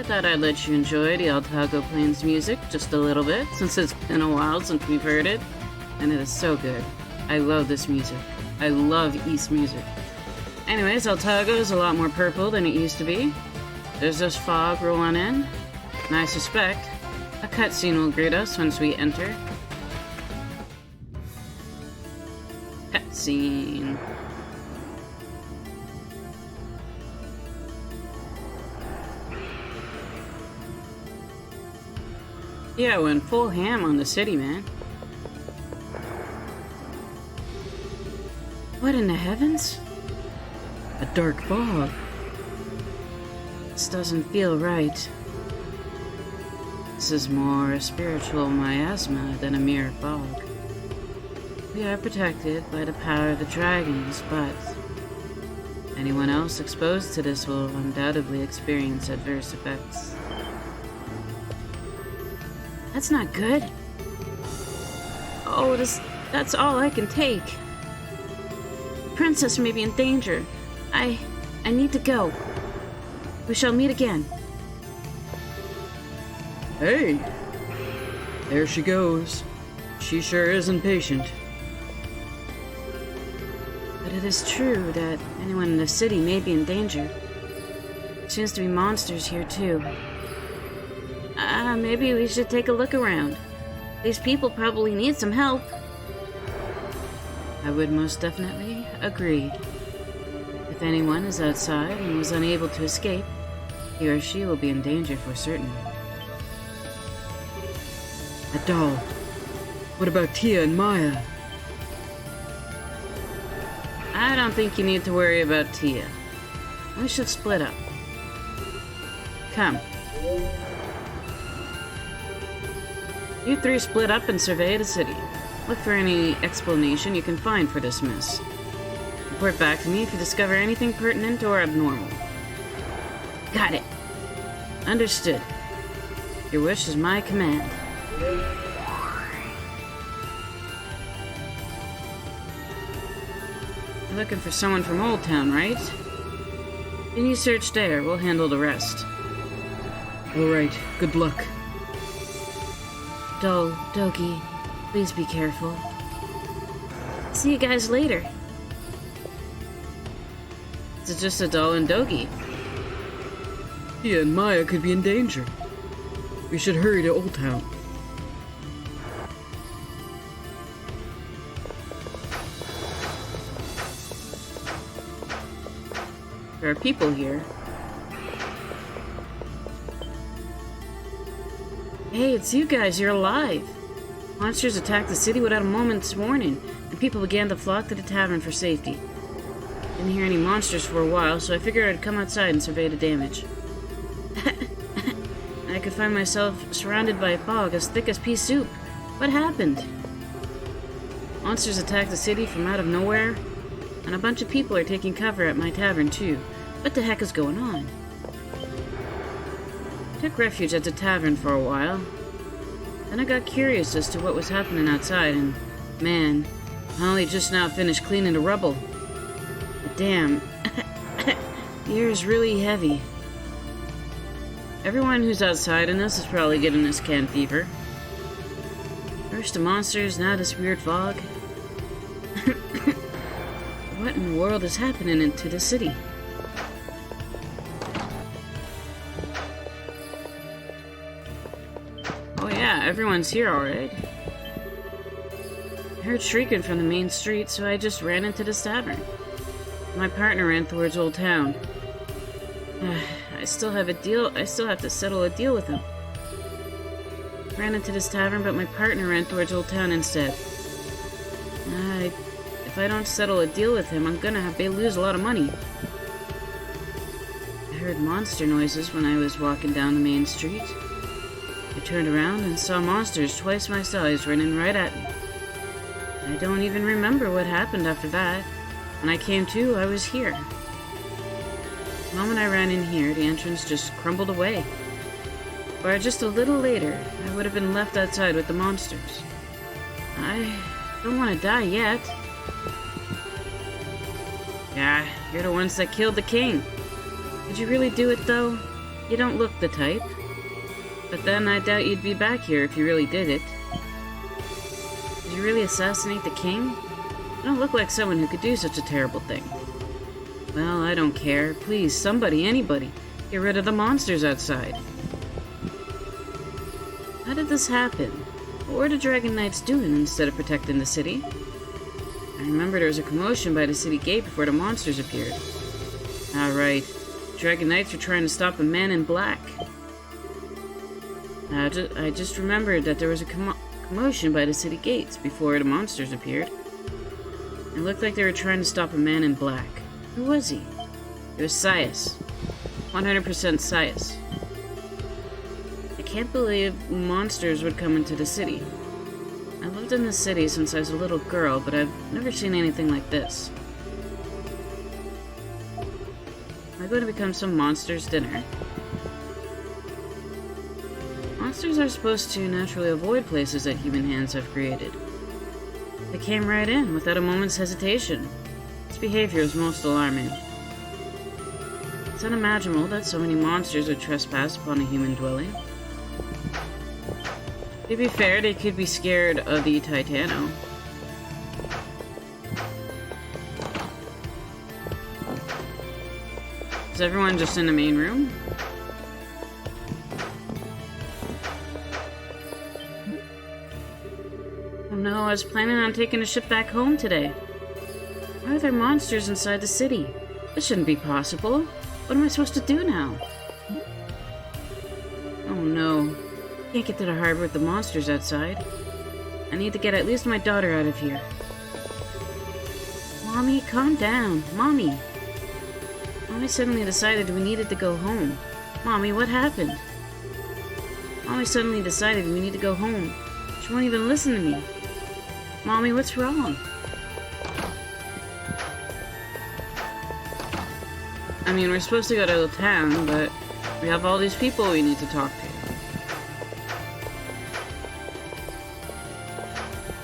I thought I'd let you enjoy the Altago Plains music just a little bit, since it's been a while since we've heard it, and it is so good. I love this music. I love Ys music. Anyways, Altago is a lot more purple than it used to be. There's this fog rolling in, and I suspect a cutscene will greet us once we enter. Cutscene. Yeah, I went full ham on the city, man. What in the heavens? A dark fog. This doesn't feel right. This is more a spiritual miasma than a mere fog. We are protected by the power of the dragons, but anyone else exposed to this will undoubtedly experience adverse effects. That's not good. Oh, that's all I can take. The princess may be in danger. I need to go. We shall meet again. Hey! There she goes. She sure is impatient. But it is true that anyone in the city may be in danger. There seems to be monsters here too. Maybe we should take a look around. These people probably need some help. I would most definitely agree. If anyone is outside and was unable to escape, he or she will be in danger for certain. A doll. What about Tia and Maya? I don't think you need to worry about Tia. We should split up. Come. You three split up and survey the city. Look for any explanation you can find for this mess. Report back to me if you discover anything pertinent or abnormal. Got it. Understood. Your wish is my command. You're looking for someone from Old Town, right? Can you search there? We'll handle the rest. Alright, good luck. Dogi, please be careful. See you guys later. It's just a Dol and Dogi. Tia and Maya could be in danger. We should hurry to Old Town. There are people here. Hey, it's you guys, you're alive! Monsters attacked the city without a moment's warning, and people began to flock to the tavern for safety. Didn't hear any monsters for a while, so I figured I'd come outside and survey the damage. I could find myself surrounded by a fog as thick as pea soup. What happened? Monsters attacked the city from out of nowhere, and a bunch of people are taking cover at my tavern too. What the heck is going on? Took refuge at the tavern for a while. Then I got curious as to what was happening outside, and man, I only just now finished cleaning the rubble. But damn, the air is really heavy. Everyone who's outside in this is probably getting this can fever. First the monsters, now this weird fog. What in the world is happening into the city? Oh yeah, everyone's here alright. I heard shrieking from the main street, so I just ran into this tavern. My partner ran towards Old Town. I still have to settle a deal with him. Ran into this tavern, but my partner ran towards Old Town instead. If I don't settle a deal with him, I'm gonna lose a lot of money. I heard monster noises when I was walking down the main street. I turned around and saw monsters twice my size running right at me. I don't even remember what happened after that. When I came to, I was here. The moment I ran in here, the entrance just crumbled away. Or just a little later, I would have been left outside with the monsters. I don't want to die yet. Yeah, you're the ones that killed the king. Did you really do it, though? You don't look the type. But then I doubt you'd be back here if you really did it. Did you really assassinate the king? You don't look like someone who could do such a terrible thing. Well, I don't care. Please, somebody, anybody, get rid of the monsters outside. How did this happen? What were the Dragon Knights doing instead of protecting the city? I remember there was a commotion by the city gate before the monsters appeared. Ah, right. Dragon Knights were trying to stop a man in black. I just remembered that there was a commotion by the city gates before the monsters appeared. It looked like they were trying to stop a man in black. Who was he? It was Scias. 100% Scias. I can't believe monsters would come into the city. I've lived in the city since I was a little girl, but I've never seen anything like this. Am I going to become some monster's dinner? Monsters are supposed to naturally avoid places that human hands have created. They came right in, without a moment's hesitation. This behavior is most alarming. It's unimaginable that so many monsters would trespass upon a human dwelling. To be fair, they could be scared of the Titano. Is everyone just in the main room? Oh no, I was planning on taking a ship back home today. Why are there monsters inside the city? This shouldn't be possible. What am I supposed to do now? Oh no. I can't get to the harbor with the monsters outside. I need to get at least my daughter out of here. Mommy, calm down. Mommy. Mommy suddenly decided we needed to go home. Mommy, what happened? Mommy suddenly decided we need to go home. She won't even listen to me. Mommy, what's wrong? I mean, we're supposed to go to the town, but we have all these people we need to talk to.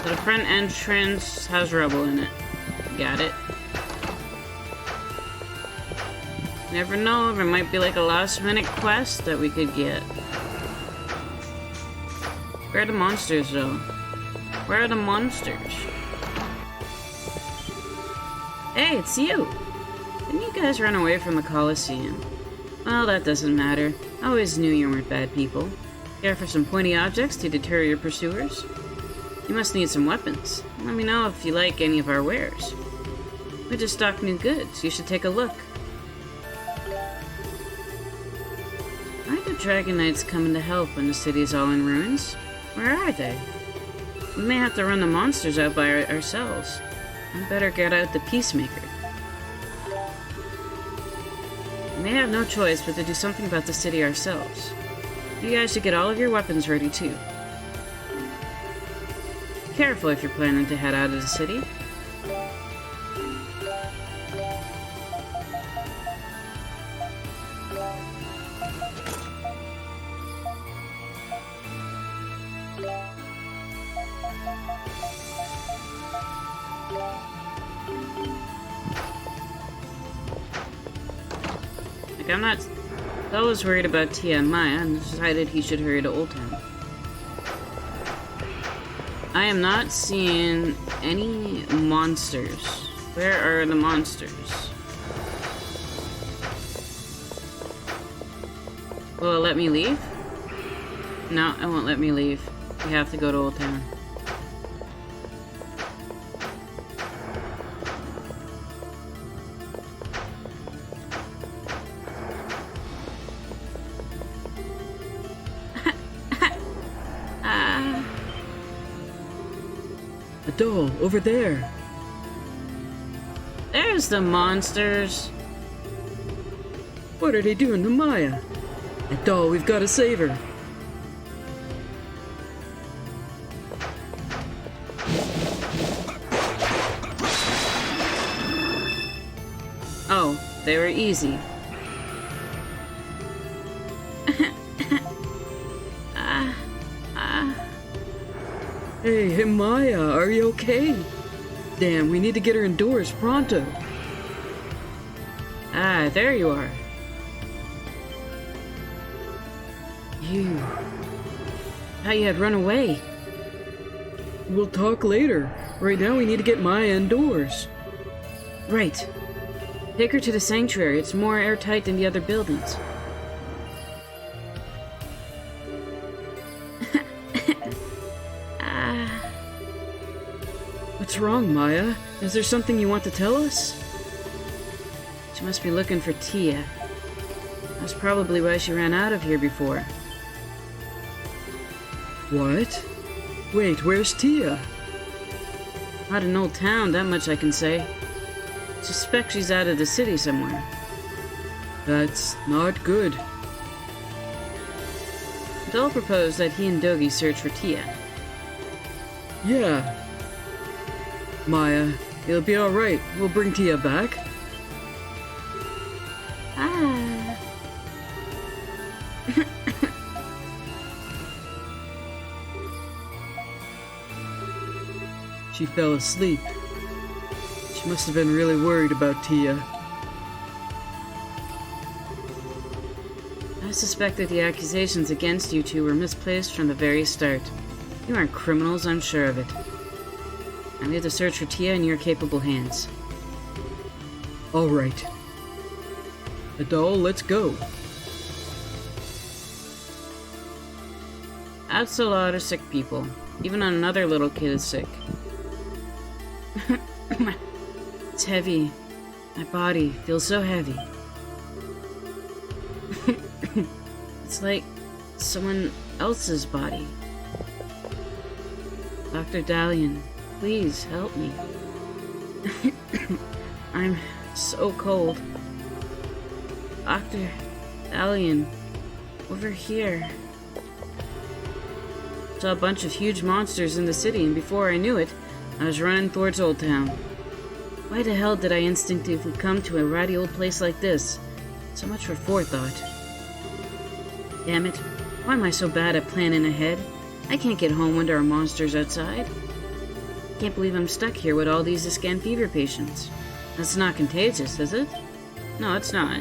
So the front entrance has rubble in it. Got it. Never know, there might be like a last minute quest that we could get. Where are the monsters though? Where are the monsters? Hey, it's you! Didn't you guys run away from the Colosseum? Well, that doesn't matter. I always knew you weren't bad people. Care for some pointy objects to deter your pursuers? You must need some weapons. Let me know if you like any of our wares. We just stocked new goods. You should take a look. Why are the Dragon Knights coming to help when the city is all in ruins? Where are they? We may have to run the monsters out by ourselves. I better get out the Peacemaker. We may have no choice but to do something about the city ourselves. You guys should get all of your weapons ready too. Be careful if you're planning to head out of the city. I'm not always worried about Tia and Maya and decided he should hurry to Old Town. I am not seeing any monsters. Where are the monsters? Will it let me leave? No, it won't let me leave. We have to go to Old Town. A doll, over there. There's the monsters. What are they doing to Maya? That doll, we've got to save her. Oh, they were easy. Hey, Maya, are you okay? Damn, we need to get her indoors, pronto. Ah, there you are. You... How you had run away? We'll talk later. Right now we need to get Maya indoors. Right. Take her to the sanctuary. It's more airtight than the other buildings. What's wrong, Maya? Is there something you want to tell us? She must be looking for Tia. That's probably why she ran out of here before. What? Wait, where's Tia? Not in Old Town, that much I can say. Suspect she's out of the city somewhere. That's not good. Dole proposed that he and Dogi search for Tia. Yeah. Maya, it'll be alright. We'll bring Tia back. Ah. She fell asleep. She must have been really worried about Tia. I suspect that the accusations against you two were misplaced from the very start. You aren't criminals, I'm sure of it. I leave the search for Tia in your capable hands. Alright. Adol, let's go. That's a lot of sick people. Even another little kid is sick. It's heavy. My body feels so heavy. It's like someone else's body. Dr. Dalian, please help me. I'm so cold. Dr. Dalian, over here. Saw a bunch of huge monsters in the city, and before I knew it, I was running towards Old Town. Why the hell did I instinctively come to a ratty old place like this? So much for forethought. Damn it, why am I so bad at planning ahead? I can't get home when there are monsters outside. Can't believe I'm stuck here with all these Iscan fever patients. That's not contagious, is it? No, it's not.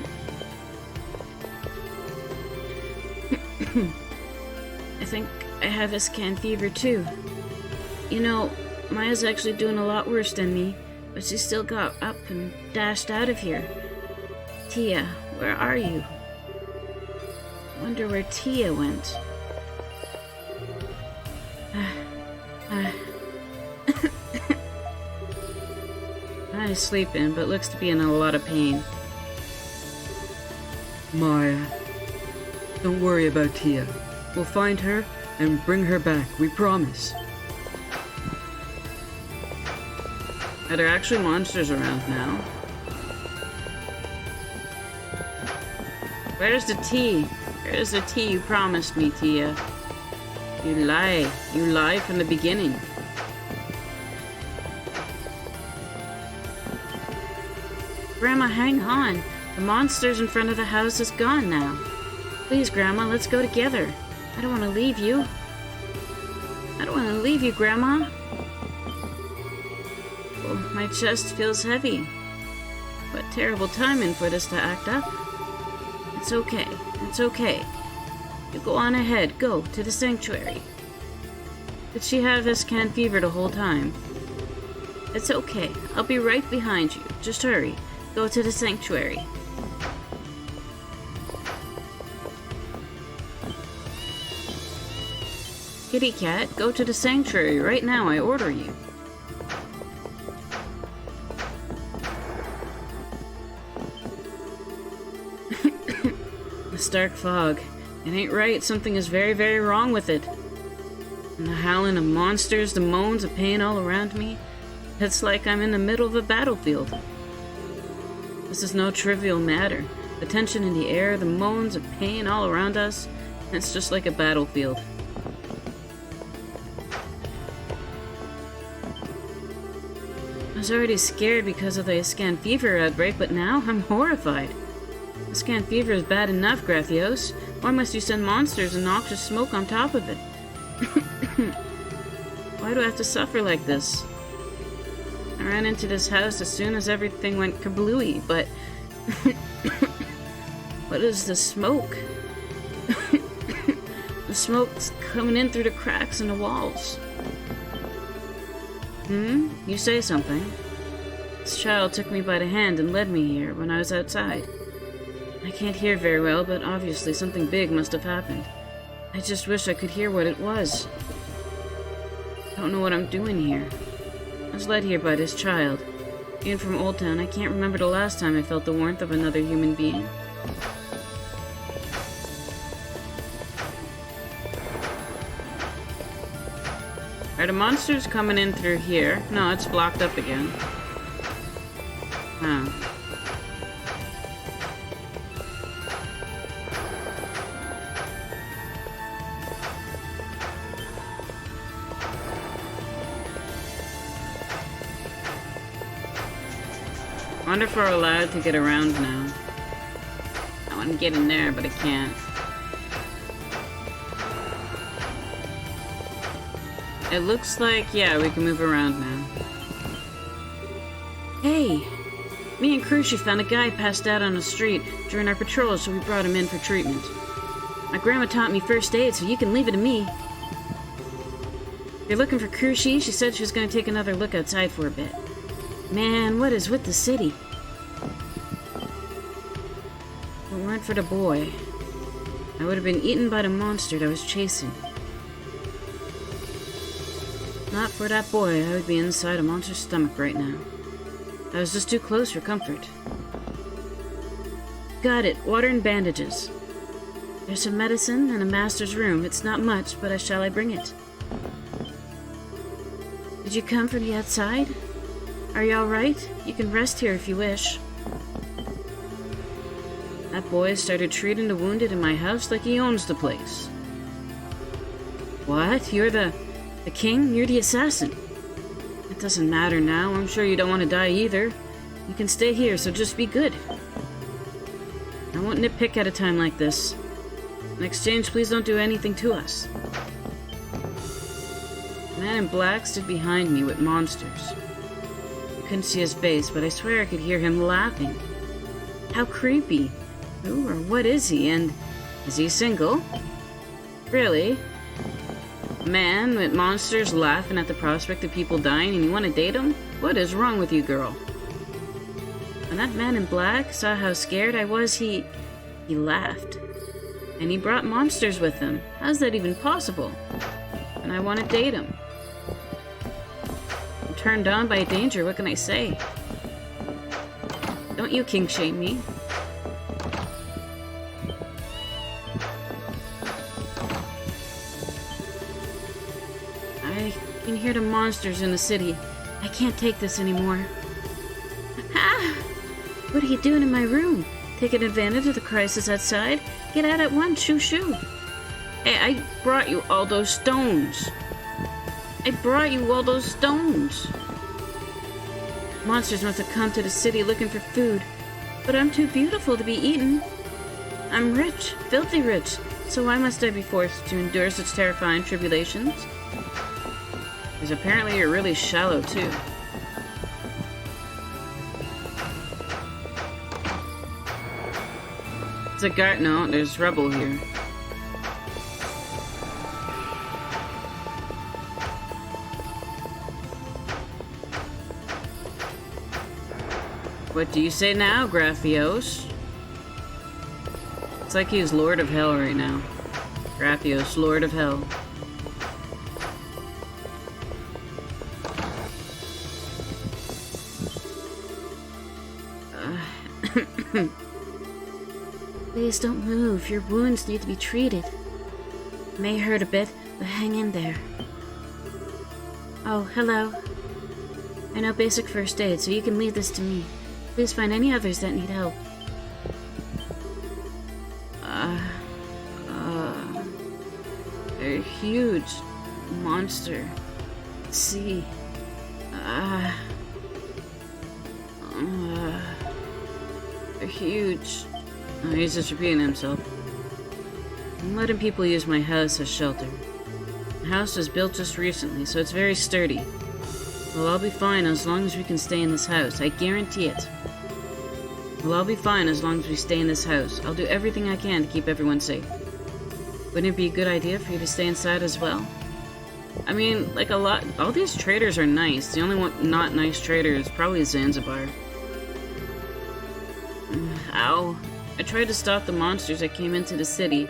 I think I have Iscan fever too. You know, Maya's actually doing a lot worse than me, but she still got up and dashed out of here. Tia, where are you? Wonder where Tia went. Maya's sleeping, but looks to be in a lot of pain. Maya, don't worry about Tia. We'll find her and bring her back, we promise. Are there actually monsters around now? Where's the tea? Where's the tea you promised me, Tia? You lie. You lie from the beginning. Grandma, hang on. The monsters in front of the house is gone now. Please, Grandma, let's go together. I don't want to leave you. I don't want to leave you, Grandma. Oh, my chest feels heavy. What terrible timing for this to act up. It's okay. It's okay. You go on ahead. Go to the sanctuary. Did she have Iscan fever the whole time? It's okay. I'll be right behind you. Just hurry. Go to the sanctuary. Kitty cat, go to the sanctuary right now. I order you. The stark fog. It ain't right. Something is very, very wrong with it. And the howling of monsters, the moans of pain all around me. It's like I'm in the middle of a battlefield. This is no trivial matter. The tension in the air, the moans of pain all around us. It's just like a battlefield. I was already scared because of the Iscan fever outbreak, but now I'm horrified. Iscan fever is bad enough, Gratios. Why must you send monsters and noxious smoke on top of it? Why do I have to suffer like this? I ran into this house as soon as everything went kablooey, but... what is the smoke? The smoke's coming in through the cracks in the walls. You say something. This child took me by the hand and led me here when I was outside. I can't hear very well, but obviously something big must have happened. I just wish I could hear what it was. I don't know what I'm doing here. I was led here by this child. Being from Old Town, I can't remember the last time I felt the warmth of another human being. Are the monsters coming in through here? No, it's blocked up again. Huh. Wonder if we're allowed to get around now. I want to get in there, but I can't. It looks like, yeah, we can move around now. Hey! Me and Cruci found a guy passed out on the street during our patrol, so we brought him in for treatment. My grandma taught me first aid, so you can leave it to me. If you're looking for Cruci, she said she was going to take another look outside for a bit. Man, what is with the city? If it weren't for the boy, I would have been eaten by the monster that I was chasing. Not for that boy, I would be inside a monster's stomach right now. I was just too close for comfort. Got it, water and bandages. There's some medicine in a master's room. It's not much, but shall I bring it? Did you come from the outside? Are you alright? You can rest here if you wish. That boy started treating the wounded in my house like he owns the place. What? You're the king? You're the assassin. It doesn't matter now. I'm sure you don't want to die either. You can stay here, so just be good. I won't nitpick at a time like this. In exchange, please don't do anything to us. The man in black stood behind me with monsters. I couldn't see his face, but I swear I could hear him laughing. How creepy. Who or what is he, and is he single? Really? A man with monsters laughing at the prospect of people dying and you want to date him? What is wrong with you, girl? When that man in black saw how scared I was, he laughed. And he brought monsters with him. How's that even possible? And I want to date him. I'm turned on by danger, what can I say? Don't you kink shame me. I can hear the monsters in the city. I can't take this anymore. Ah! What are you doing in my room? Taking advantage of the crisis outside? Get out at once, shoo shoo. Hey, I brought you all those stones. Monsters must have come to the city looking for food. But I'm too beautiful to be eaten. I'm rich, filthy rich, so why must I be forced to endure such terrifying tribulations? Because apparently you're really shallow, too. It's a guard. No, there's rubble here. What do you say now, Graphios? It's like he's Lord of Hell right now. Graphios, Lord of Hell. Please don't move. Your wounds need to be treated. It may hurt a bit, but hang in there. Oh, hello. I know basic first aid, so you can leave this to me. Please find any others that need help. A huge monster. See. They're huge. Oh, he's just repeating himself. I'm letting people use my house as shelter. The house was built just recently, so it's very sturdy. Well, I'll be fine as long as we can stay in this house. I guarantee it. Well, I'll be fine as long as we stay in this house. I'll do everything I can to keep everyone safe. Wouldn't it be a good idea for you to stay inside as well? I mean, like all these traders are nice. The only one not nice trader is probably Zanzibar. Ow. I tried to stop the monsters that came into the city,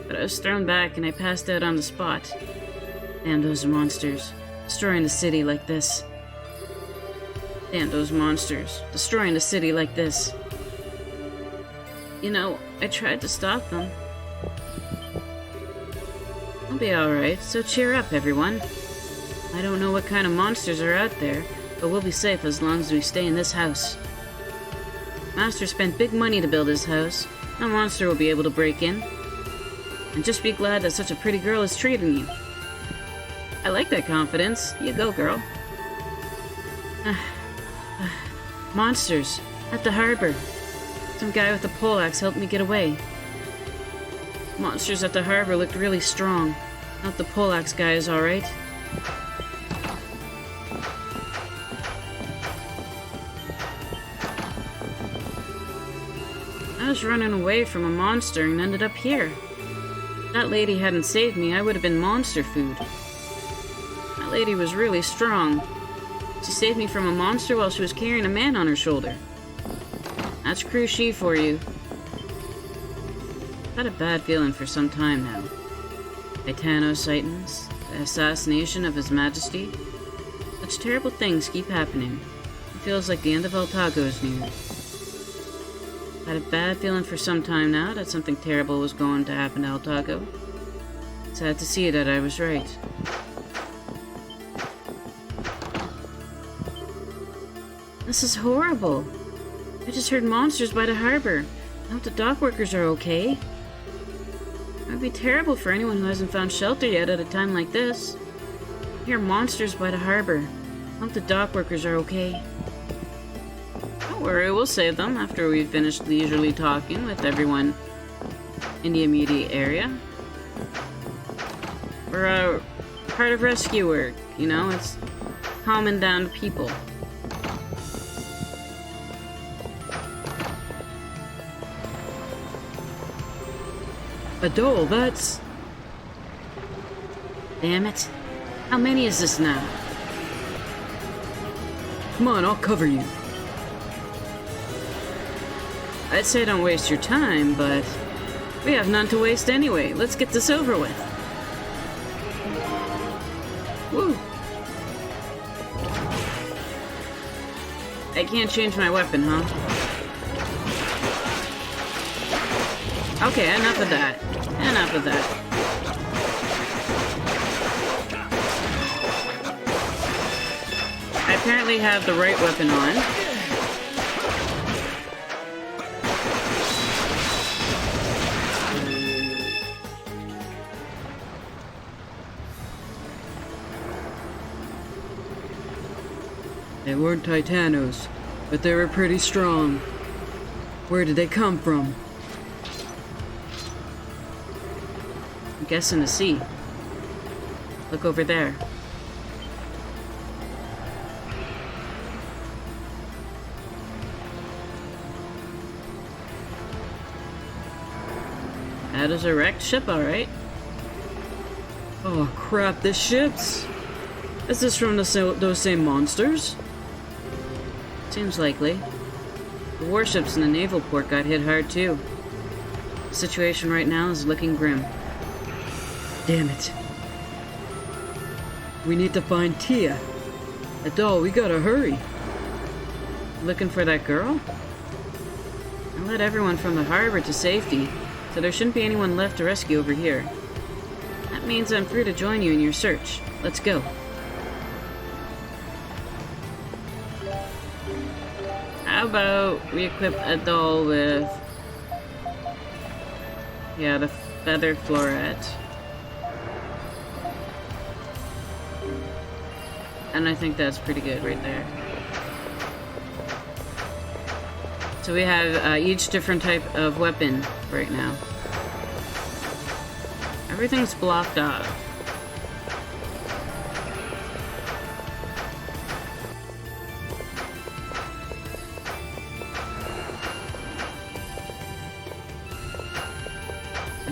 but I was thrown back and I passed out on the spot. Damn those monsters. Destroying the city like this. Damn those monsters. Destroying the city like this. You know, I tried to stop them. I'll be alright, so cheer up, everyone. I don't know what kind of monsters are out there, but we'll be safe as long as we stay in this house. Master spent big money to build this house. No monster will be able to break in. And just be glad that such a pretty girl is treating you. I like that confidence. You go, girl. Monsters. At the harbor. Some guy with a poleaxe helped me get away. Monsters at the harbor looked really strong. Not the poleaxe guy is alright. I was running away from a monster and ended up here. If that lady hadn't saved me, I would have been monster food. That lady was really strong. She saved me from a monster while she was carrying a man on her shoulder. That's crew she for you. I've had a bad feeling for some time now. Titano sightings, the assassination of His Majesty. Such terrible things keep happening. It feels like the end of Altago is near. I've had a bad feeling for some time now that something terrible was going to happen to Altago. Sad to see that I was right. This is horrible. I just heard monsters by the harbor. I hope the dock workers are okay. It would be terrible for anyone who hasn't found shelter yet at a time like this. I hear monsters by the harbor. I hope the dock workers are okay. Don't worry, we'll save them after we've finished leisurely talking with everyone in the immediate area. We're part of rescue work, you know, it's calming down people. Adol, that's... Damn it. How many is this now? Come on, I'll cover you. I'd say don't waste your time, but we have none to waste anyway. Let's get this over with. Woo. I can't change my weapon, huh? Okay, enough of that. Enough of that. I apparently have the right weapon on. They weren't Titanos, but they were pretty strong. Where did they come from? I'm guessing the sea. Look over there. That is a wrecked ship, alright. Oh crap, this ship's... Is this from those same monsters? Seems likely. The warships in the naval port got hit hard too. The situation right now is looking grim. Damn it. We need to find Tia. Adol, we gotta hurry. Looking for that girl? I led everyone from the harbor to safety, so there shouldn't be anyone left to rescue over here. That means I'm free to join you in your search. Let's go. How about we equip Adol with... yeah, the feather floret. And I think that's pretty good right there. So we have each different type of weapon right now. Everything's blocked off.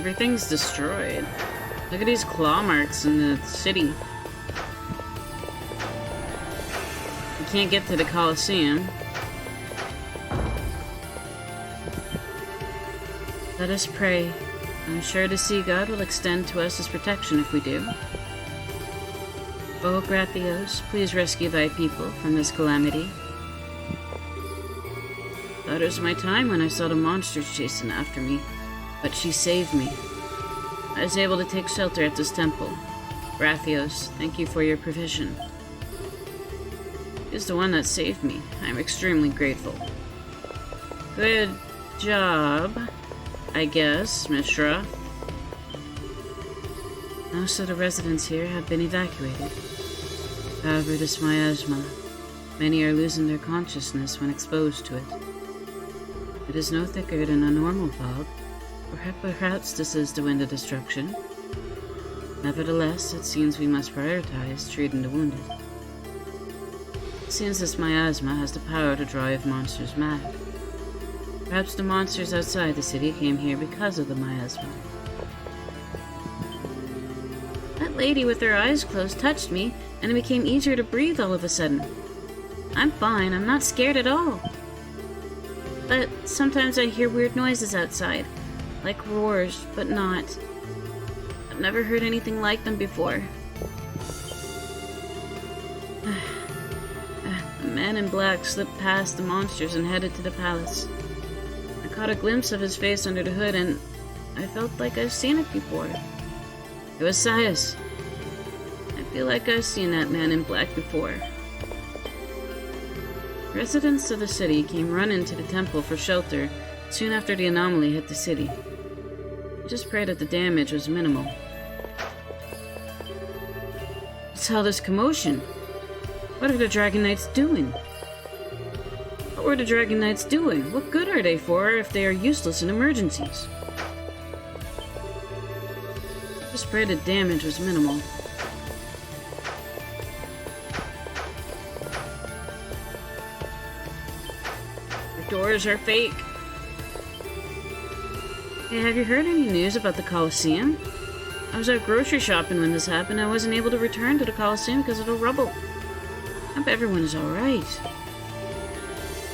Everything's destroyed. Look at these claw marks in the city. You can't get to the Colosseum. Let us pray. I'm sure to see God will extend to us his protection if we do. O Gratios, please rescue thy people from this calamity. That was my time when I saw the monsters chasing after me, but she saved me. I was able to take shelter at this temple. Gratios, thank you for your provision. He's the one that saved me. I'm extremely grateful. Good job, I guess, Mishra. Most of the residents here have been evacuated. However, this miasma, many are losing their consciousness when exposed to it. It is no thicker than a normal fog, or perhaps this is the wind of destruction. Nevertheless, it seems we must prioritize treating the wounded. It seems this miasma has the power to drive monsters mad. Perhaps the monsters outside the city came here because of the miasma. That lady with her eyes closed touched me, and it became easier to breathe all of a sudden. I'm fine, I'm not scared at all. But sometimes I hear weird noises outside, like roars, but not. I've never heard anything like them before. A man in black slipped past the monsters and headed to the palace. I caught a glimpse of his face under the hood, and I felt like I've seen it before. It was Scias. I feel like I've seen that man in black before. Residents of the city came running to the temple for shelter soon after the anomaly hit the city. I just pray that the damage was minimal. What's all this commotion? What are the Dragon Knights doing? What were the Dragon Knights doing? What good are they for if they are useless in emergencies? Just pray the damage was minimal. Doors are fake. Hey, have you heard any news about the Colosseum? I was out grocery shopping when this happened. I wasn't able to return to the Colosseum because of the rubble. I hope everyone is alright.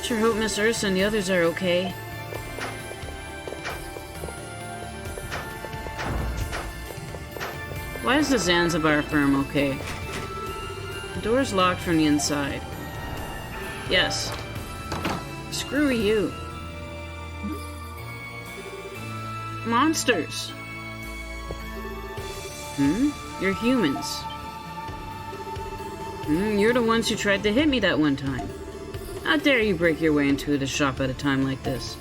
Sure hope Miss Ursa and the others are okay. Why is the Zanzibar firm okay? The door's locked from the inside. Yes. Screw you. Monsters. You're humans. You're the ones who tried to hit me that one time. How dare you break your way into the shop at a time like this?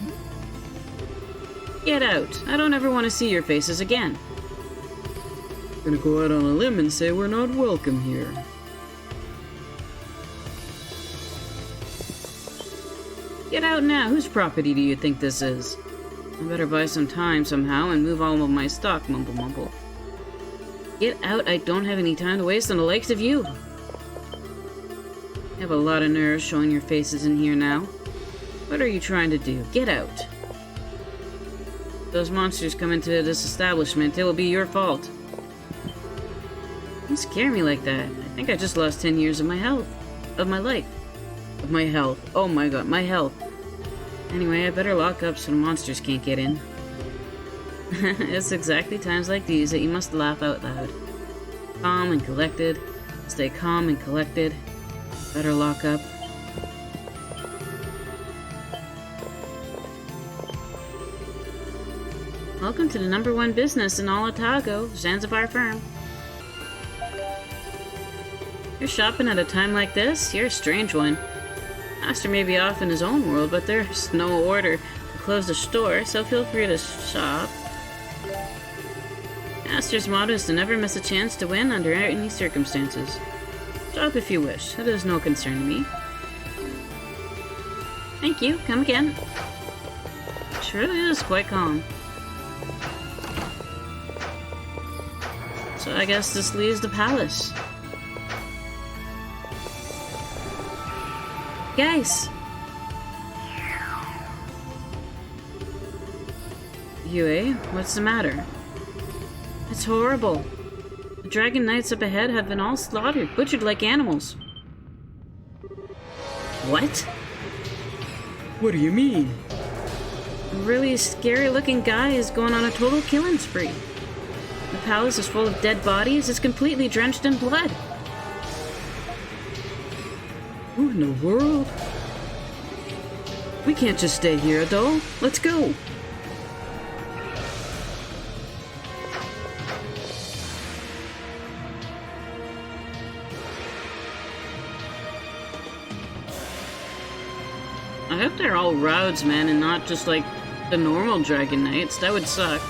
Get out. I don't ever want to see your faces again. Gonna go out on a limb and say we're not welcome here. Get out now. Whose property do you think this is? I better buy some time somehow and move all of my stock, mumble mumble. Get out. I don't have any time to waste on the likes of you. You have a lot of nerve showing your faces in here now. What are you trying to do? Get out. If those monsters come into this establishment, it will be your fault. Don't scare me like that. I think I just lost 10 years of my health. Of my life. Of my health. Oh my god, my health. Anyway, I better lock up so the monsters can't get in. It's exactly times like these that you must laugh out loud. Calm and collected. Stay calm and collected. Better lock up. Welcome to the #1 business in all Otago, Zanzibar firm. You're shopping at a time like this? You're a strange one. Master may be off in his own world, but there's no order to close the store, so feel free to shop. Master's motto is to never miss a chance to win under any circumstances. Shop if you wish. It is no concern to me. Thank you. Come again. Sure is quite calm. So I guess this leaves the palace. Guys! Yue, what's the matter? It's horrible. The dragon knights up ahead have been all slaughtered, butchered like animals. What? What do you mean? A really scary-looking guy is going on a total killing spree. The palace is full of dead bodies. It's completely drenched in blood. Who in the world? We can't just stay here, Adol. Let's go. I hope they're all Rhodes, man, and not just like the normal Dragon Knights. That would suck.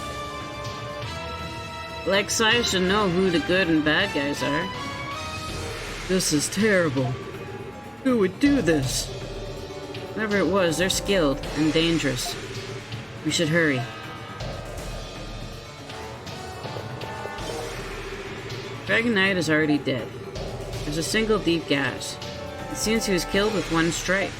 Like, Scias should know who the good and bad guys are. This is terrible. Who would do this? Whoever it was, they're skilled and dangerous. We should hurry. Dragon Knight is already dead. There's a single deep gash. It seems he was killed with one strike.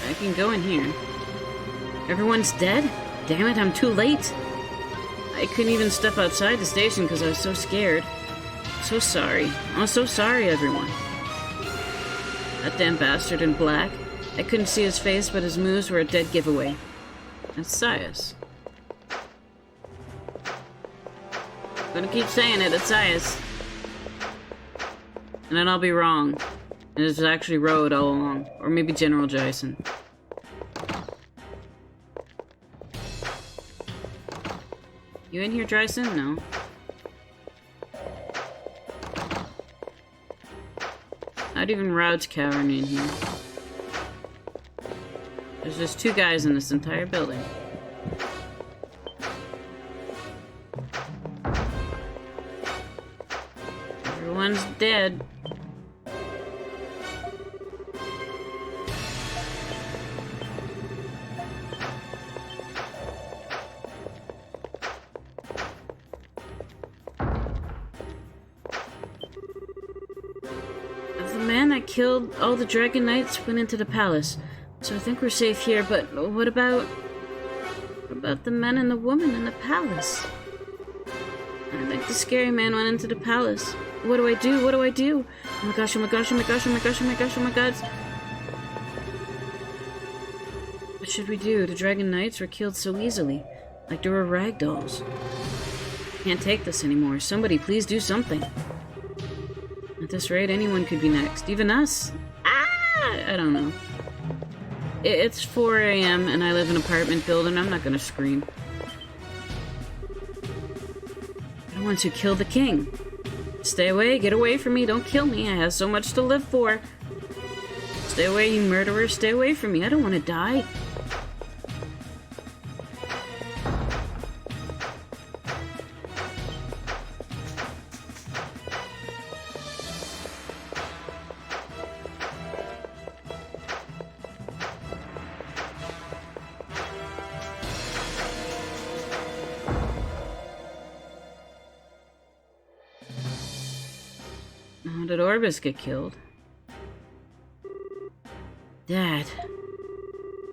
I can go in here. Everyone's dead? Damn it, I'm too late. I couldn't even step outside the station because I was so scared. So sorry. I'm so sorry, everyone. That damn bastard in black. I couldn't see his face, but his moves were a dead giveaway. That's Scias. I'm gonna keep saying it, it's Scias. And then I'll be wrong. And it was actually Road all along. Or maybe General Jason. You in here, Dryson? No. Not even Roud's cowering in here. There's just two guys in this entire building. Everyone's dead. The man that killed all the Dragon Knights went into the palace, so I think we're safe here, but what about the men and the woman in the palace? I think the scary man went into the palace. What do I do? What do I do? Oh my gosh, oh my gosh, oh my gosh, oh my gosh, oh my gosh, oh my god. What should we do? The Dragon Knights were killed so easily, like they were ragdolls. Can't take this anymore. Somebody please do something. At this rate, anyone could be next. Even us. I don't know. It's 4 a.m. and I live in an apartment building. I'm not gonna scream. They're the ones who killed the king. Stay away, get away from me, don't kill me. I have so much to live for. Stay away, you murderer, stay away from me. I don't want to die. How did Orbis get killed? Dad.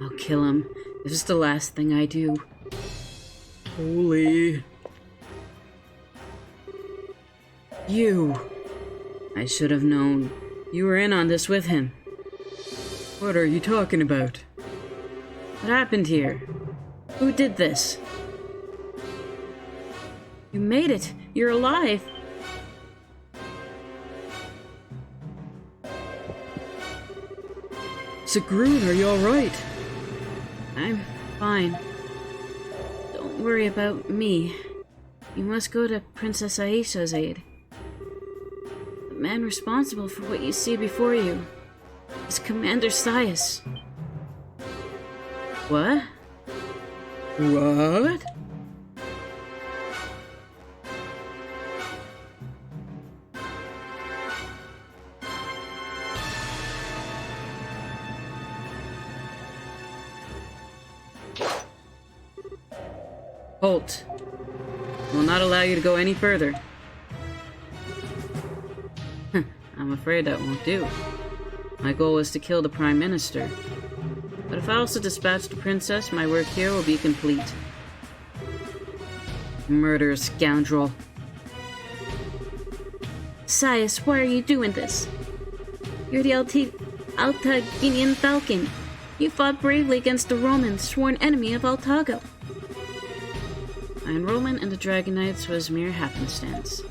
I'll kill him. This is the last thing I do. Holy. You. I should have known. You were in on this with him. What are you talking about? What happened here? Who did this? You made it. You're alive. Sigrun, are you alright? I'm fine. Don't worry about me. You must go to Princess Aisha's aid. The man responsible for what you see before you is Commander Scias. What? What? Halt. I will not allow you to go any further. I'm afraid that won't do. My goal was to kill the Prime Minister. But if I also dispatch the princess, my work here will be complete. Murderous scoundrel. Scias, why are you doing this? You're the Altaginian Falcon. You fought bravely against the Romans, sworn enemy of Altago. My enrollment in the Dragon Knights was mere happenstance.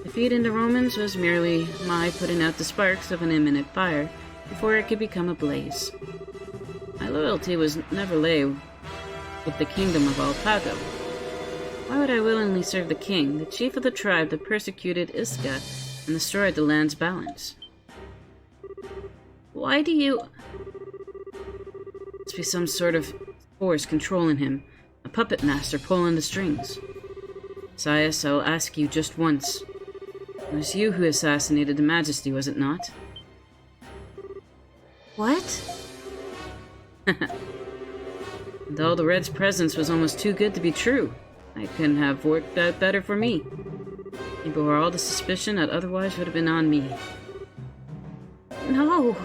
Defeating the Romans was merely my putting out the sparks of an imminent fire before it could become a blaze. My loyalty was never lay with the kingdom of Altago. Why would I willingly serve the king, the chief of the tribe that persecuted Iska and destroyed the land's balance? Why do you... Must be some sort of force controlling him, a puppet master pulling the strings. Scias, I will ask you just once. It was you who assassinated the Majesty, was it not? What? Though the Red's presence was almost too good to be true, it couldn't have worked out better for me. He bore all the suspicion that otherwise would have been on me. No.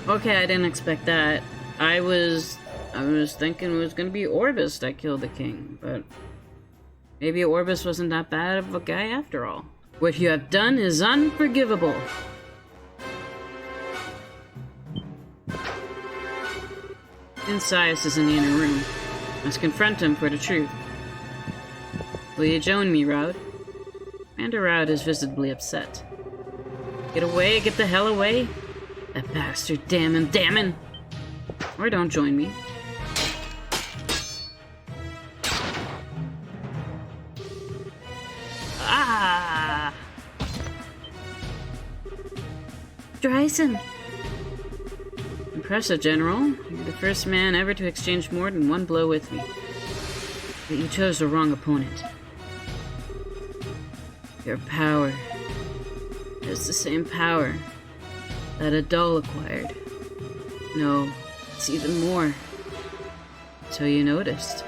Okay, I didn't expect that. I was thinking it was gonna be Orbis that killed the king, but maybe Orbis wasn't that bad of a guy after all. What you have done is unforgivable. And Scias is in the inner room. Must confront him for the truth. Will you join me, Raud? Commander Raud is visibly upset. Get away, get the hell away! That bastard, damn him! Or don't join me. Ah! Dryson. Impressive, General. You're the first man ever to exchange more than one blow with me. But you chose the wrong opponent. Your power is the same power that Adol acquired. No, it's even more. So you noticed.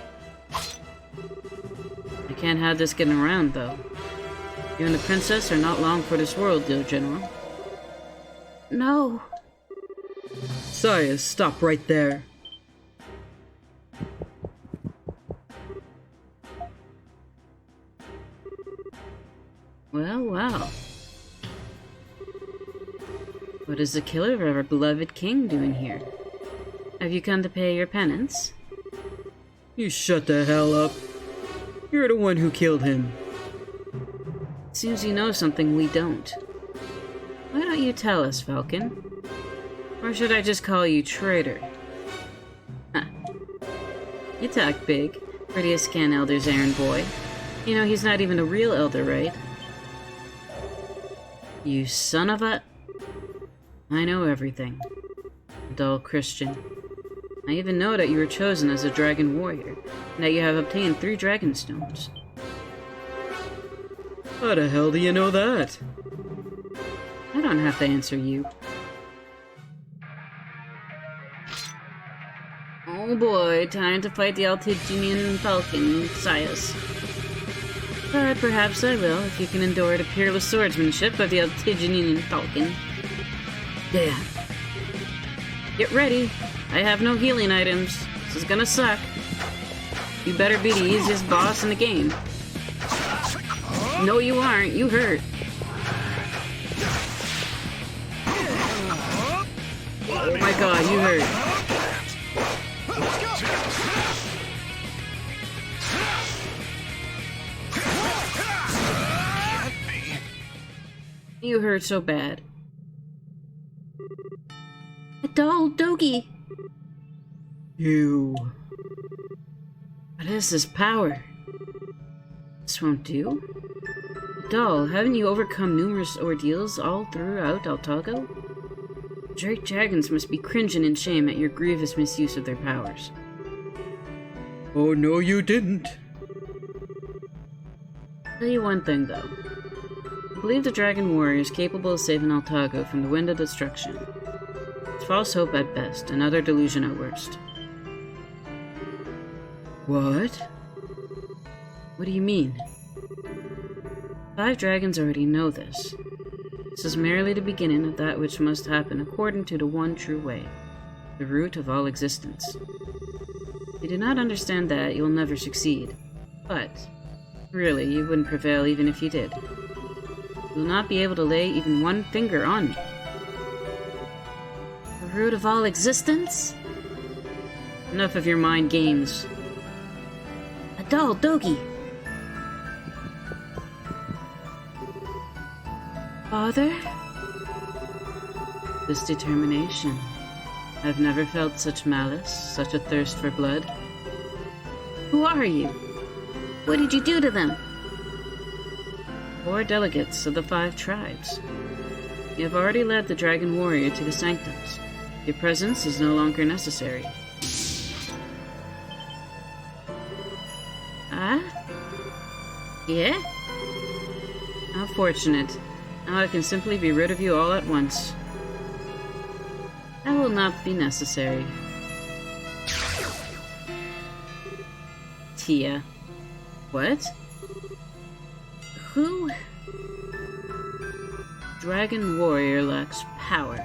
I can't have this getting around, though. You and the princess are not long for this world, dear General. No. Scias, stop right there. Well, well. What is the killer of our beloved king doing here? Have you come to pay your penance? You shut the hell up. You're the one who killed him. Seems you know something we don't. Why don't you tell us, Falcon? Or should I just call you traitor? Huh. You talk big. Prettiest scan elder's errand boy. You know he's not even a real elder, right? You son of a... I know everything. Dull Christian. I even know that you were chosen as a dragon warrior, and that you have obtained 3 dragon stones. How the hell do you know that? I don't have to answer you. Oh boy, time to fight the Altiginian Falcon, Scias. But perhaps I will, if you can endure the peerless swordsmanship of the Altiginian Falcon. Yeah. Get ready. I have no healing items. This is gonna suck. You better be the easiest boss in the game. No, you aren't. You hurt. Oh my god, you hurt. You hurt so bad. Adol Dogi. You... What is this power? This won't do. Adol, haven't you overcome numerous ordeals all throughout Altago? Drake dragons must be cringing in shame at your grievous misuse of their powers. Oh no, you didn't. Tell you one thing, though. I believe the Dragon Warrior is capable of saving Altago from the wind of destruction. It's false hope at best, another delusion at worst. What? What do you mean? 5 dragons already know this. This is merely the beginning of that which must happen according to the one true way, the root of all existence. If you do not understand that, you'll never succeed. But, really, you wouldn't prevail even if you did. You will not be able to lay even one finger on me. The root of all existence? Enough of your mind games. Adol Dogi. Father? This determination. I've never felt such malice, such a thirst for blood. Who are you? What did you do to them? 4 delegates of the 5 tribes. You have already led the dragon warrior to the sanctums. Your presence is no longer necessary. Ah? Yeah? How fortunate. Now I can simply be rid of you all at once. That will not be necessary. Tia. What? Who? Dragon warrior lacks power.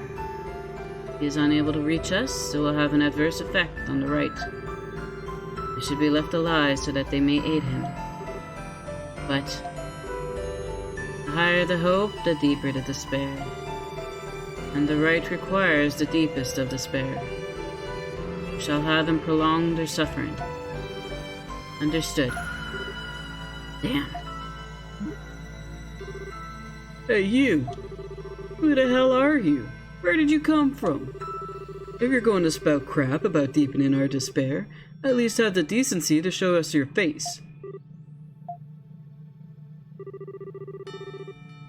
He is unable to reach us, so will have an adverse effect on the right. He should be left alive so that they may aid him. But the higher the hope, the deeper the despair. And the right requires the deepest of despair. We shall have them prolong their suffering. Understood. Damn. Hey, you! Who the hell are you? Where did you come from? If you're going to spout crap about deepening our despair, at least have the decency to show us your face.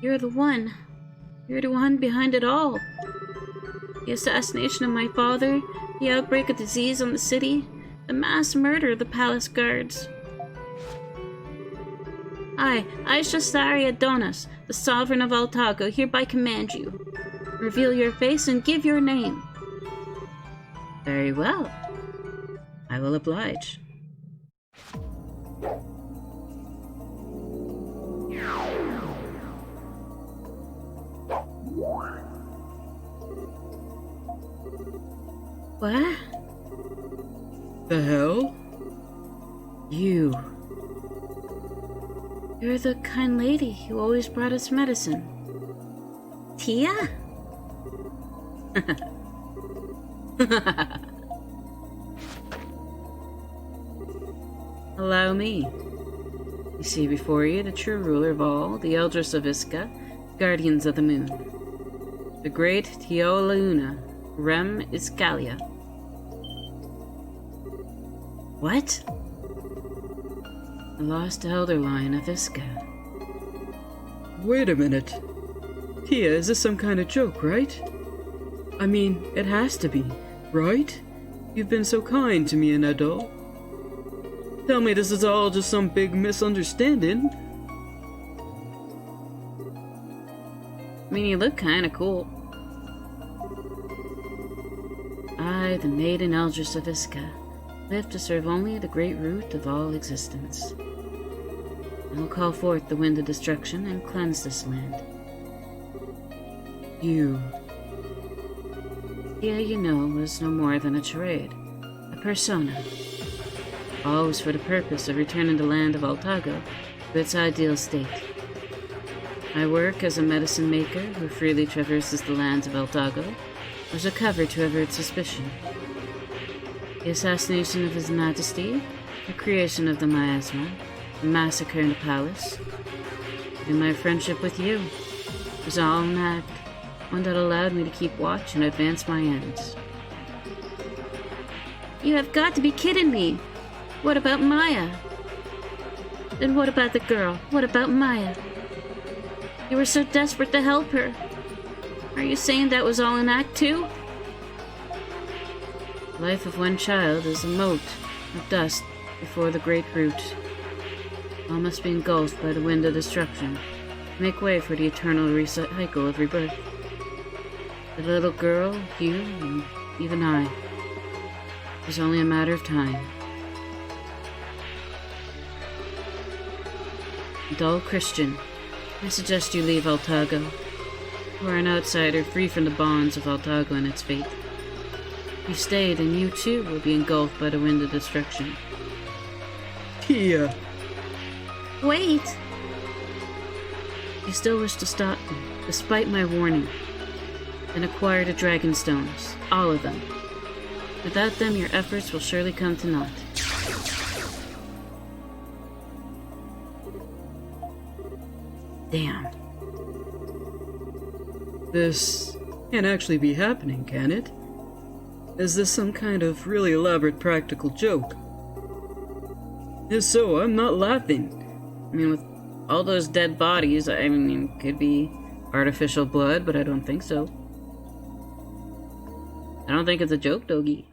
You're the one. You're the one behind it all. The assassination of my father, the outbreak of disease on the city, the mass murder of the palace guards. I, Ishasari Adonis, the sovereign of Altago, hereby command you. Reveal your face and give your name. Very well. I will oblige. What? The hell? You. You're the kind lady who always brought us medicine. Tia? Allow me. You see before you the true ruler of all, the Eldris of Iska, guardians of the moon. The great Teolauna, Rem Iskalia. What? The lost elder line of Iska. Wait a minute. Tia, is this some kind of joke, right? I mean, it has to be, right? You've been so kind to me and Adol. Tell me this is all just some big misunderstanding. I mean, you look kinda cool. I, the maiden Eldris of Iska, live to serve only the great root of all existence. I will call forth the wind of destruction and cleanse this land. You. Yeah, you know, was no more than a charade, a persona. All was for the purpose of returning the land of Altago to its ideal state. My work as a medicine maker who freely traverses the lands of Altago was a cover to avert suspicion. The assassination of His Majesty, the creation of the miasma, the massacre in the palace, and my friendship with you was all an act, one that allowed me to keep watch and advance my ends. You have got to be kidding me. What about Maya? Then what about the girl? What about Maya? You were so desperate to help her. Are you saying that was all an act too? The life of one child is a mote of dust before the great root. All must be engulfed by the wind of destruction, make way for the eternal recycle of rebirth. The little girl, you, and even I. It was only a matter of time. Dull Christian, I suggest you leave Altago. You are an outsider free from the bonds of Altago and its fate. If you stay, then you too will be engulfed by the wind of destruction. Tia! Wait! You still wish to stop me, despite my warning. Then acquire the dragon stones, all of them. Without them, your efforts will surely come to naught. Damn. This can't actually be happening, can it? Is this some kind of really elaborate practical joke? If so, I'm not laughing. I mean, with all those dead bodies, I mean, it could be artificial blood, but I don't think so. I don't think it's a joke, Doggy.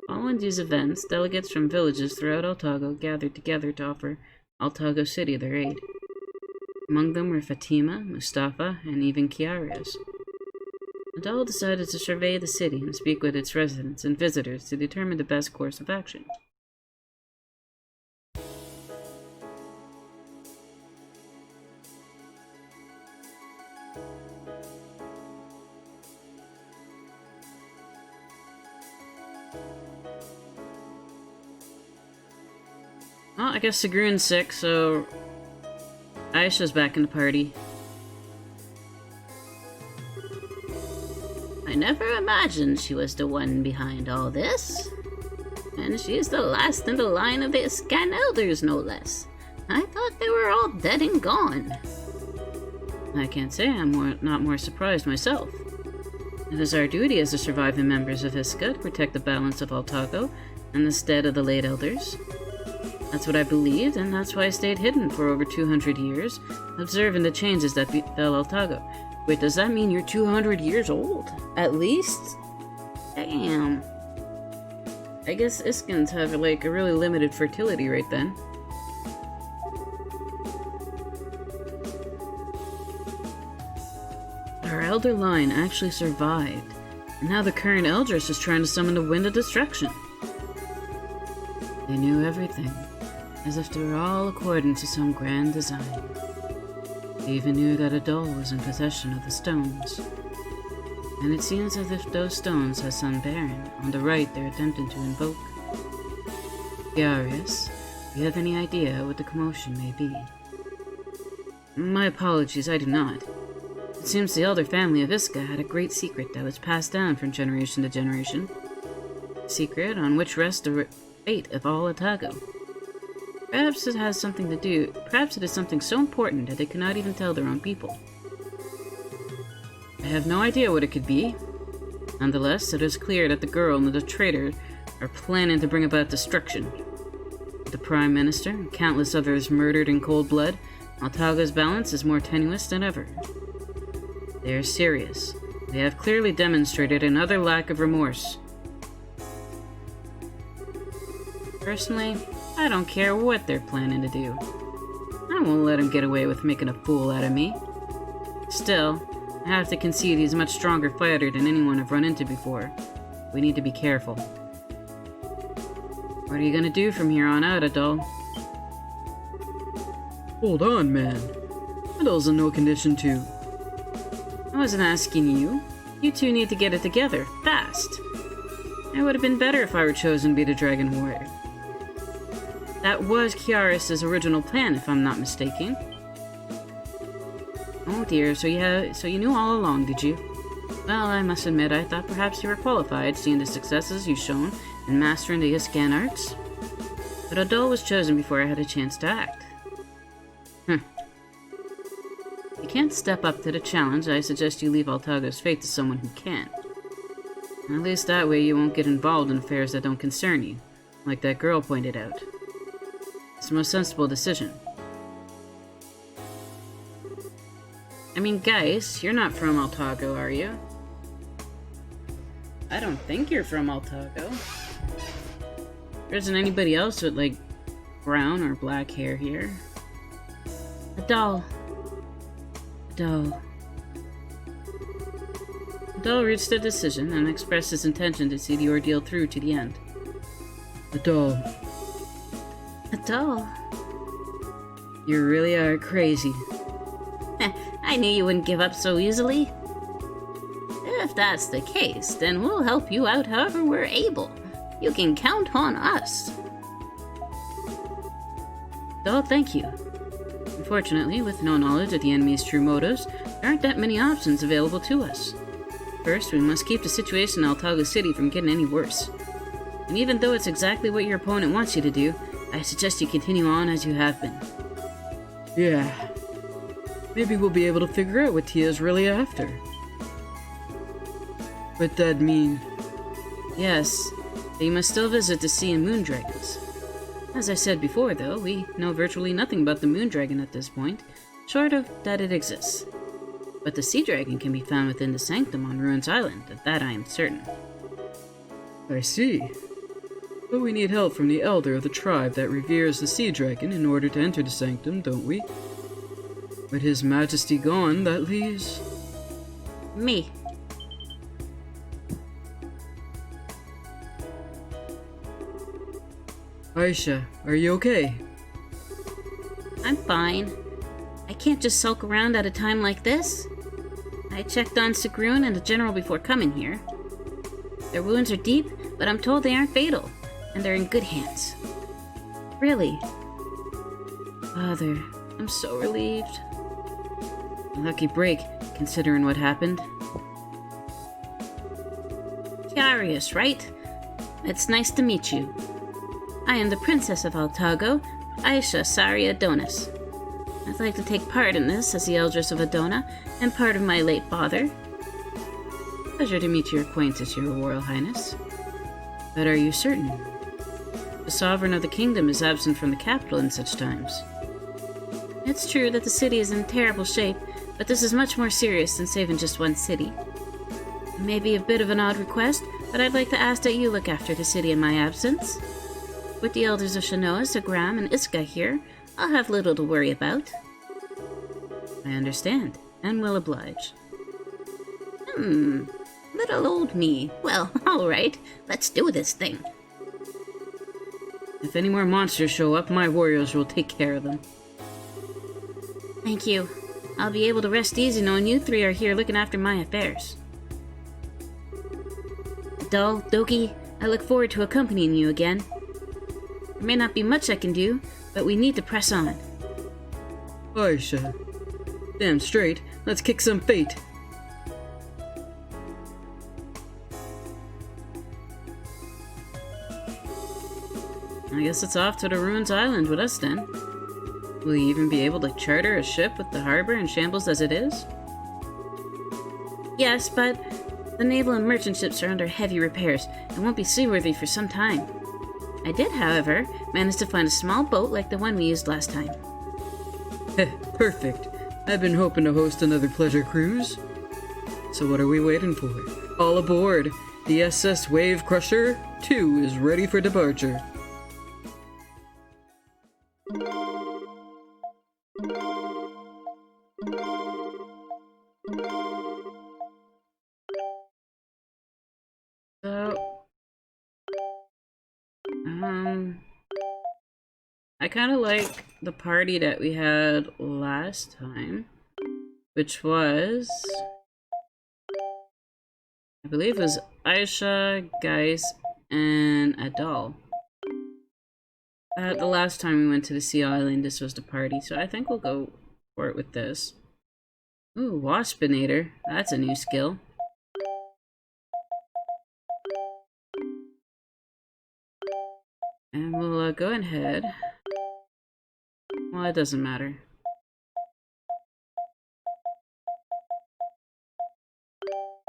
Following these events, delegates from villages throughout Altago gathered together to offer Altago City their aid. Among them were Fatima, Mustafa, and even Kiarias. Adal decided to survey the city and speak with its residents and visitors to determine the best course of action. Well, I guess Sigrun's sick, so Aisha's back in the party. I never imagined she was the one behind all this. And she's the last in the line of the Scan Elders, no less. I thought they were all dead and gone. I can't say I'm not more surprised myself. It is our duty as the surviving members of Iska to protect the balance of Altago and the stead of the late elders. That's what I believed, and that's why I stayed hidden for over 200 years, observing the changes that befell Altago. Wait, does that mean you're 200 years old? At least? Damn. I guess Iskans have, like, a really limited fertility rate then. Our elder line actually survived, and now the current Eldris is trying to summon the Wind of Destruction. They knew everything, as if they were all according to some grand design. They even knew that Adol was in possession of the stones. And it seems as if those stones have some bearing on the right they're attempting to invoke. Yarius, do you have any idea what the commotion may be? My apologies, I do not. It seems the elder family of Iska had a great secret that was passed down from generation to generation. A secret on which rests the fate of all Altago. Perhaps it has something to do. Perhaps it is something so important that they cannot even tell their own people. I have no idea what it could be. Nonetheless, it is clear that the girl and the traitor are planning to bring about destruction. With the Prime Minister and countless others murdered in cold blood, Altago's balance is more tenuous than ever. They are serious. They have clearly demonstrated another lack of remorse. Personally, I don't care what they're planning to do. I won't let him get away with making a fool out of me. Still, I have to concede he's a much stronger fighter than anyone I've run into before. We need to be careful. What are you gonna do from here on out, Adol? Hold on, man. Adol's in no condition to... I wasn't asking you. You two need to get it together, fast. It would have been better if I were chosen to be the Dragon Warrior. That was Kiaris' original plan, if I'm not mistaken. Oh dear, so you knew all along, did you? Well, I must admit, I thought perhaps you were qualified, seeing the successes you've shown in mastering the Iskan arts. But Adol was chosen before I had a chance to act. If you can't step up to the challenge, I suggest you leave Altago's fate to someone who can. At least that way you won't get involved in affairs that don't concern you, like that girl pointed out. It's the most sensible decision. I mean, guys, you're not from Altago, are you? I don't think you're from Altago. There isn't anybody else with, like, brown or black hair here. Adol. Adol reached a decision and expressed his intention to see the ordeal through to the end. Adol, Adol. You really are crazy. I knew you wouldn't give up so easily. If that's the case, then we'll help you out however we're able. You can count on us. Oh, thank you. Unfortunately, with no knowledge of the enemy's true motives, there aren't that many options available to us. First, we must keep the situation in Altaga City from getting any worse. And even though it's exactly what your opponent wants you to do, I suggest you continue on as you have been. Yeah. Maybe we'll be able to figure out what Tia's really after. But that'd mean... Yes, but you must still visit the sea and moon dragons. As I said before, though, we know virtually nothing about the moon dragon at this point, short of that it exists. But the sea dragon can be found within the sanctum on Ruins Island, of that I am certain. I see. But we need help from the elder of the tribe that reveres the sea dragon in order to enter the sanctum, don't we? With his majesty gone, that leaves... Me. Aisha, are you okay? I'm fine. I can't just sulk around at a time like this. I checked on Sigrun and the general before coming here. Their wounds are deep, but I'm told they aren't fatal, and they're in good hands. Really. Father, I'm so relieved. A lucky break, considering what happened. Curious, right? It's nice to meet you. I am the Princess of Altago, Aisha Sari Adonis. I'd like to take part in this as the Eldress of Adona and part of my late father. Pleasure to meet your acquaintance, Your Royal Highness. But are you certain? The sovereign of the kingdom is absent from the capital in such times. It's true that the city is in terrible shape, but this is much more serious than saving just one city. It may be a bit of an odd request, but I'd like to ask that you look after the city in my absence. With the elders of Shanoa, Sagram, and Iska here, I'll have little to worry about. I understand, and will oblige. Little old me. Well, alright, let's do this thing. If any more monsters show up, my warriors will take care of them. Thank you. I'll be able to rest easy knowing you three are here looking after my affairs. Adol, Doki, I look forward to accompanying you again. There may not be much I can do, but we need to press on. Aisha. Damn straight, let's kick some fate. I guess it's off to the Ruins Island with us then. Will you even be able to charter a ship with the harbor in shambles as it is? Yes, but the naval and merchant ships are under heavy repairs and won't be seaworthy for some time. I did, however, manage to find a small boat like the one we used last time. Heh, perfect. I've been hoping to host another pleasure cruise. So what are we waiting for? All aboard! The SS Wave Crusher 2 is ready for departure. I kind of like the party that we had last time, which was, I believe it was Aisha, Geis, and Adol. The last time we went to the Sea Island, this was the party, so I think we'll go for it with this. Ooh, Waspinator. That's a new skill. And we'll go ahead. Well, it doesn't matter.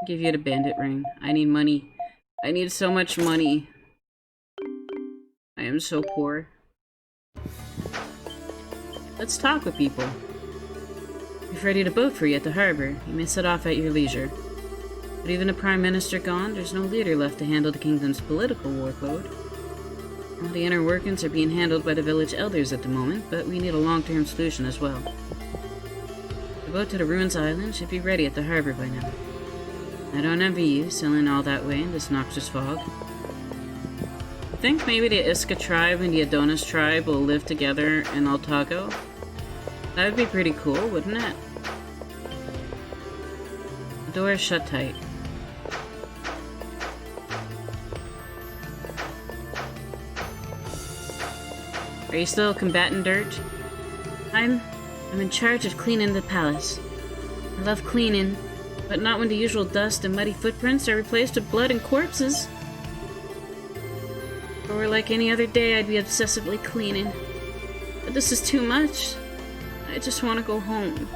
Give you the bandit ring. I need money. I need so much money. I am so poor. Let's talk with people. We've readied a boat for you at the harbor. You may set off at your leisure. But even the Prime Minister gone, there's no leader left to handle the kingdom's political workload. All the inner workings are being handled by the village elders at the moment, but we need a long-term solution as well. The boat to the Ruins Island should be ready at the harbor by now. I don't envy you, sailing all that way in this noxious fog. think maybe the Iska tribe and the Adonis tribe will live together in Altago? That would be pretty cool, wouldn't it? The door is shut tight. Are you still combatant dirt? I'm in charge of cleaning the palace. I love cleaning, but not when the usual dust and muddy footprints are replaced with blood and corpses. If it were like any other day, I'd be obsessively cleaning. But this is too much. I just want to go home.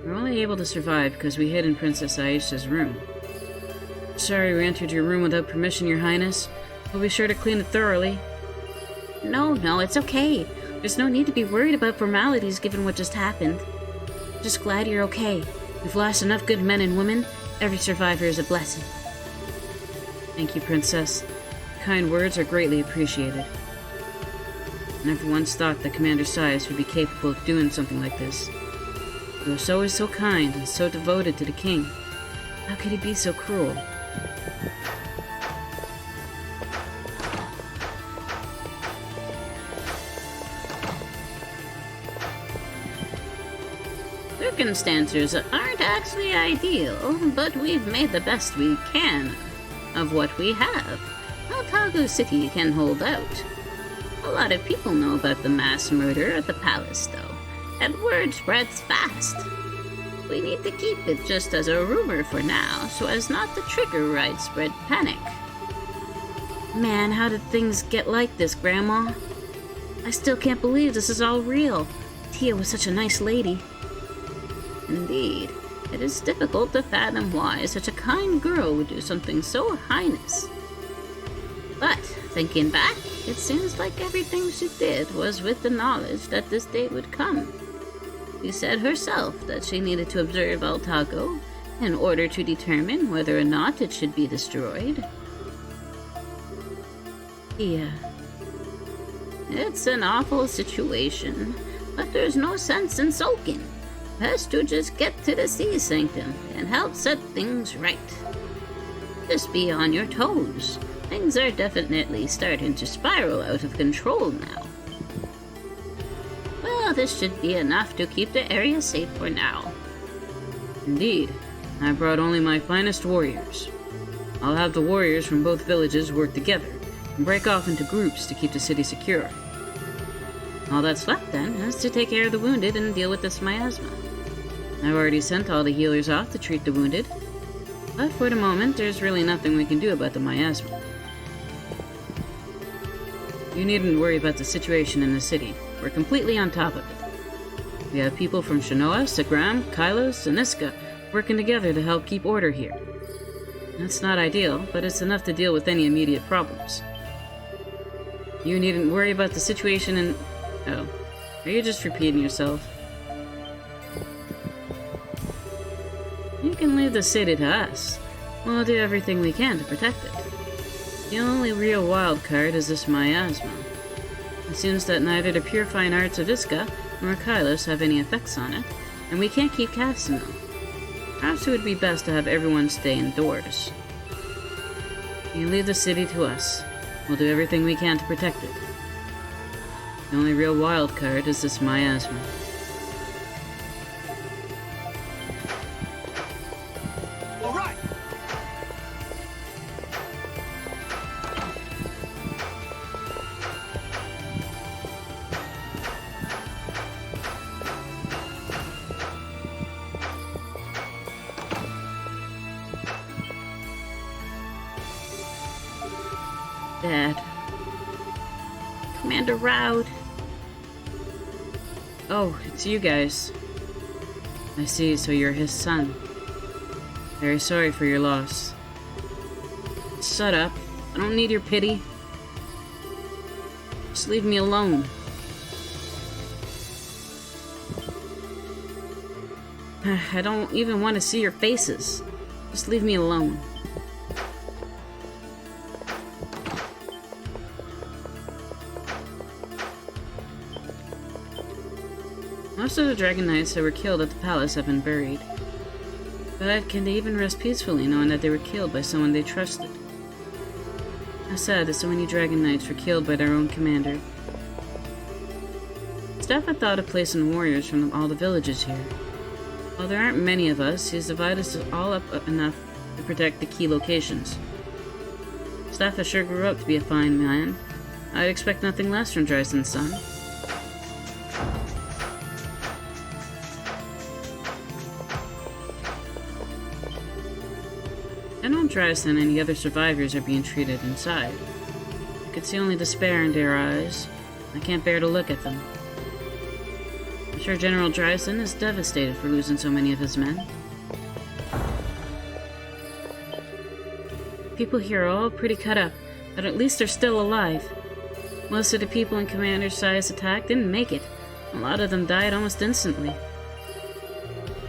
We're only able to survive because we hid in Princess Aisha's room. Sorry we entered your room without permission, Your Highness. We'll be sure to clean it thoroughly. No, it's okay. There's no need to be worried about formalities given what just happened. I'm just glad you're okay. We've lost enough good men and women. Every survivor is a blessing. Thank you, Princess. Kind words are greatly appreciated. I never once thought that Commander Scias would be capable of doing something like this. He was always so kind and so devoted to the king. How could he be so cruel? Circumstances aren't actually ideal, but we've made the best we can of what we have. Altago City can hold out. A lot of people know about the mass murder at the palace, though, and word spreads fast. We need to keep it just as a rumor for now, so as not to trigger widespread panic. Man, how did things get like this, Grandma? I still can't believe this is all real. Tia was such a nice lady. Indeed, it is difficult to fathom why such a kind girl would do something so heinous. But, thinking back, it seems like everything she did was with the knowledge that this day would come. She said herself that she needed to observe Altago in order to determine whether or not it should be destroyed. Yeah. It's an awful situation, but there's no sense in sulking. Best to just get to the Sea Sanctum and help set things right. Just be on your toes. Things are definitely starting to spiral out of control now. Well, this should be enough to keep the area safe for now. Indeed. I brought only my finest warriors. I'll have the warriors from both villages work together and break off into groups to keep the city secure. All that's left, then, is to take care of the wounded and deal with this miasma. I've already sent all the healers off to treat the wounded, but for the moment, there's really nothing we can do about the miasma. You needn't worry about the situation in the city. We're completely on top of it. We have people from Shanoa, Sagram, Kylos, and Iska working together to help keep order here. That's not ideal, but it's enough to deal with any immediate problems. You needn't worry about the situation in... Oh, are you just repeating yourself? You can leave the city to us. We'll do everything we can to protect it. The only real wild card is this miasma. It seems that neither the purifying arts of Iska nor Kylos have any effects on it, and we can't keep casting them. Perhaps it would be best to have everyone stay indoors. You leave the city to us. We'll do everything we can to protect it. The only real wild card is this miasma. All right. Dad. Commander Roud. Oh, it's you guys. I see, so you're his son. Very sorry for your loss. Shut up. I don't need your pity. Just leave me alone. I don't even want to see your faces. Just leave me alone. Most of the Dragon Knights that were killed at the palace have been buried. But can they even rest peacefully knowing that they were killed by someone they trusted? How sad that so many Dragon Knights were killed by their own commander. Staff had thought of placing warriors from all the villages here. While there aren't many of us, he's divided us all up enough to protect the key locations. Staff sure grew up to be a fine man. I'd expect nothing less from Dryson's son. General Dryson and the other survivors are being treated inside. I could see only despair in their eyes. I can't bear to look at them. I'm sure General Dryson is devastated for losing so many of his men. People here are all pretty cut up, but at least they're still alive. Most of the people in Commander Scias' attack didn't make it. A lot of them died almost instantly.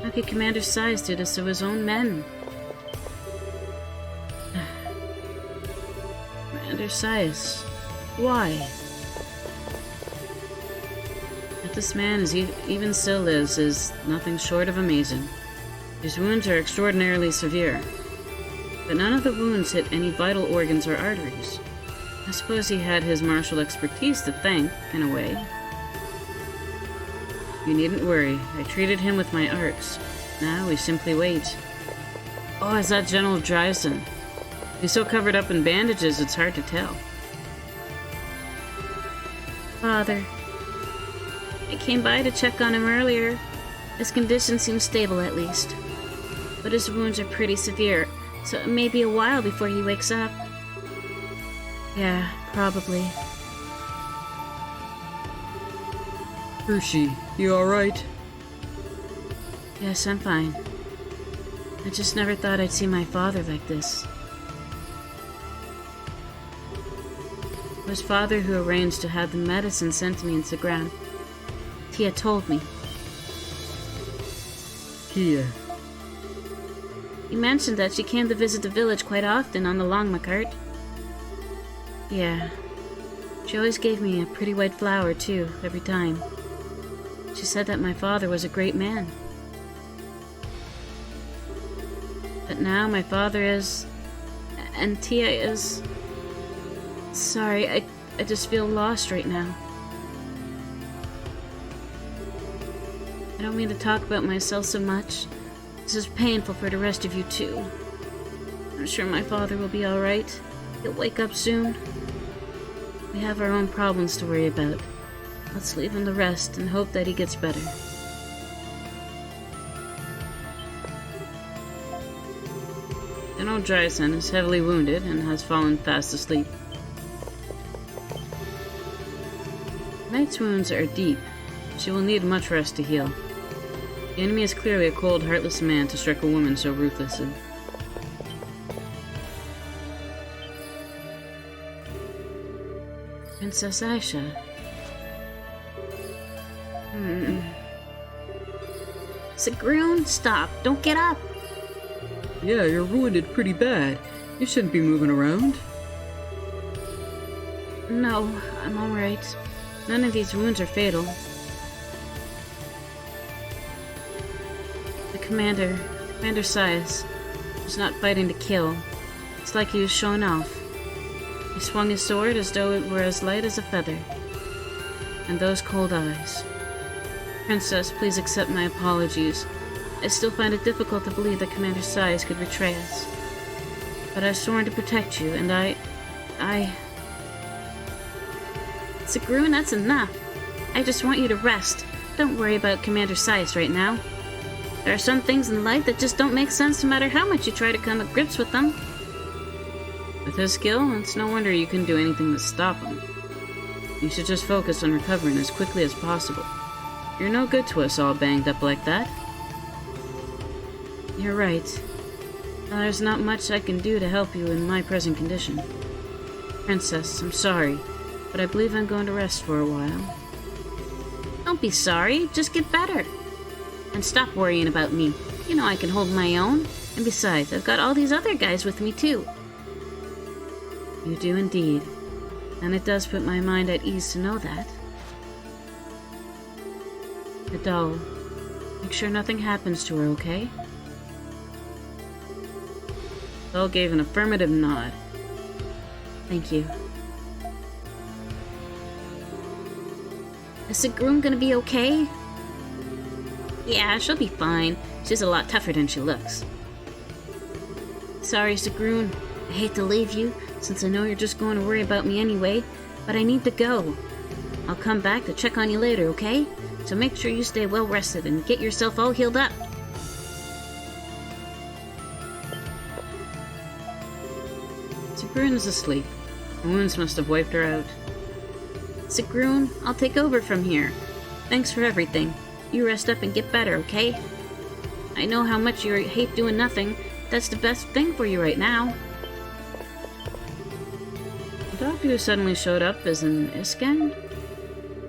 How could Commander Scias do this to his own men? Commander Scias, why? That this man even still lives is nothing short of amazing. His wounds are extraordinarily severe. But none of the wounds hit any vital organs or arteries. I suppose he had his martial expertise to thank, in a way. You needn't worry. I treated him with my arts. Now we simply wait. Oh, is that General Dryson? He's so covered up in bandages, it's hard to tell. Father. I came by to check on him earlier. His condition seems stable at least. But his wounds are pretty severe. So it may be a while before he wakes up. Yeah, probably. Hershey, you alright? Yes, I'm fine. I just never thought I'd see my father like this. It was Father who arranged to have the medicine sent to me into the ground. Tia told me. Kia. You mentioned that she came to visit the village quite often on the Longma cart. Yeah. She always gave me a pretty white flower, too, every time. She said that my father was a great man. But now my father is... and Tia is... Sorry, I just feel lost right now. I don't mean to talk about myself so much. This is painful for the rest of you, too. I'm sure my father will be alright. He'll wake up soon. We have our own problems to worry about. Let's leave him to rest and hope that he gets better. General Dryson is heavily wounded and has fallen fast asleep. Knight's wounds are deep. She will need much rest to heal. The enemy is clearly a cold, heartless man to strike a woman so ruthlessly. Princess Aisha. Sigrun, stop. Don't get up. Yeah, you're wounded pretty bad. You shouldn't be moving around. No, I'm alright. None of these wounds are fatal. Commander Scias, was not fighting to kill. It's like he was showing off. He swung his sword as though it were as light as a feather. And those cold eyes. Princess, please accept my apologies. I still find it difficult to believe that Commander Scias could betray us. But I've sworn to protect you, and I... Sigrun, that's enough. I just want you to rest. Don't worry about Commander Scias right now. There are some things in life that just don't make sense no matter how much you try to come to grips with them. With his skill, it's no wonder you couldn't do anything to stop him. You should just focus on recovering as quickly as possible. You're no good to us all banged up like that. You're right. There's not much I can do to help you in my present condition. Princess, I'm sorry, but I believe I'm going to rest for a while. Don't be sorry, just get better. And stop worrying about me. You know I can hold my own. And besides, I've got all these other guys with me too. You do indeed. And it does put my mind at ease to know that. Adele, make sure nothing happens to her, okay? All gave an affirmative nod. Thank you. Is Sigrun gonna be okay? Yeah, she'll be fine. She's a lot tougher than she looks. Sorry, Sigrun. I hate to leave you, since I know you're just going to worry about me anyway, but I need to go. I'll come back to check on you later, okay? So make sure you stay well rested and get yourself all healed up. Sigrun is asleep. Her wounds must have wiped her out. Sigrun, I'll take over from here. Thanks for everything. You rest up and get better, okay? I know how much you hate doing nothing. That's the best thing for you right now. The doctor who suddenly showed up is an Isken?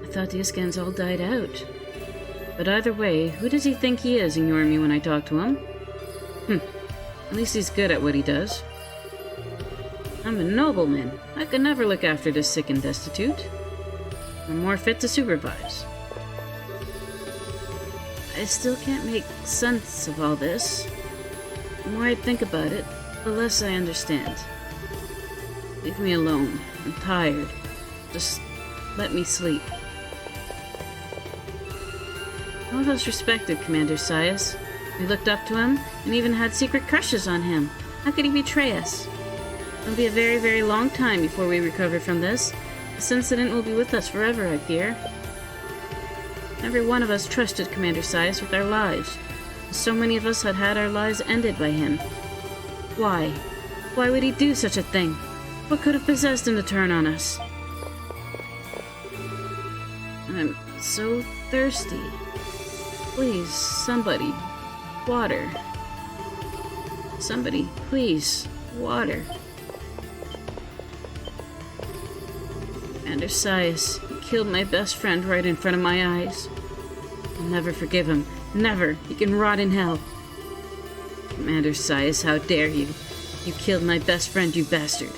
I thought the Iskens all died out. But either way, who does he think he is, ignoring me when I talk to him? At least he's good at what he does. I'm a nobleman. I could never look after the sick and destitute. I'm more fit to supervise. I still can't make sense of all this. The more I think about it, the less I understand. Leave me alone. I'm tired. Just let me sleep. All of us respected Commander Scias. We looked up to him and even had secret crushes on him. How could he betray us? It'll be a very, very long time before we recover from this. This incident will be with us forever, I fear. Every one of us trusted Commander Scias with our lives. So many of us had had our lives ended by him. Why? Why would he do such a thing? What could have possessed him to turn on us? I'm so thirsty. Please, somebody. Water. Somebody, please. Water. Commander Scias, he killed my best friend right in front of my eyes. I'll never forgive him. Never. He can rot in hell. Commander Scias, how dare you? You killed my best friend, you bastard.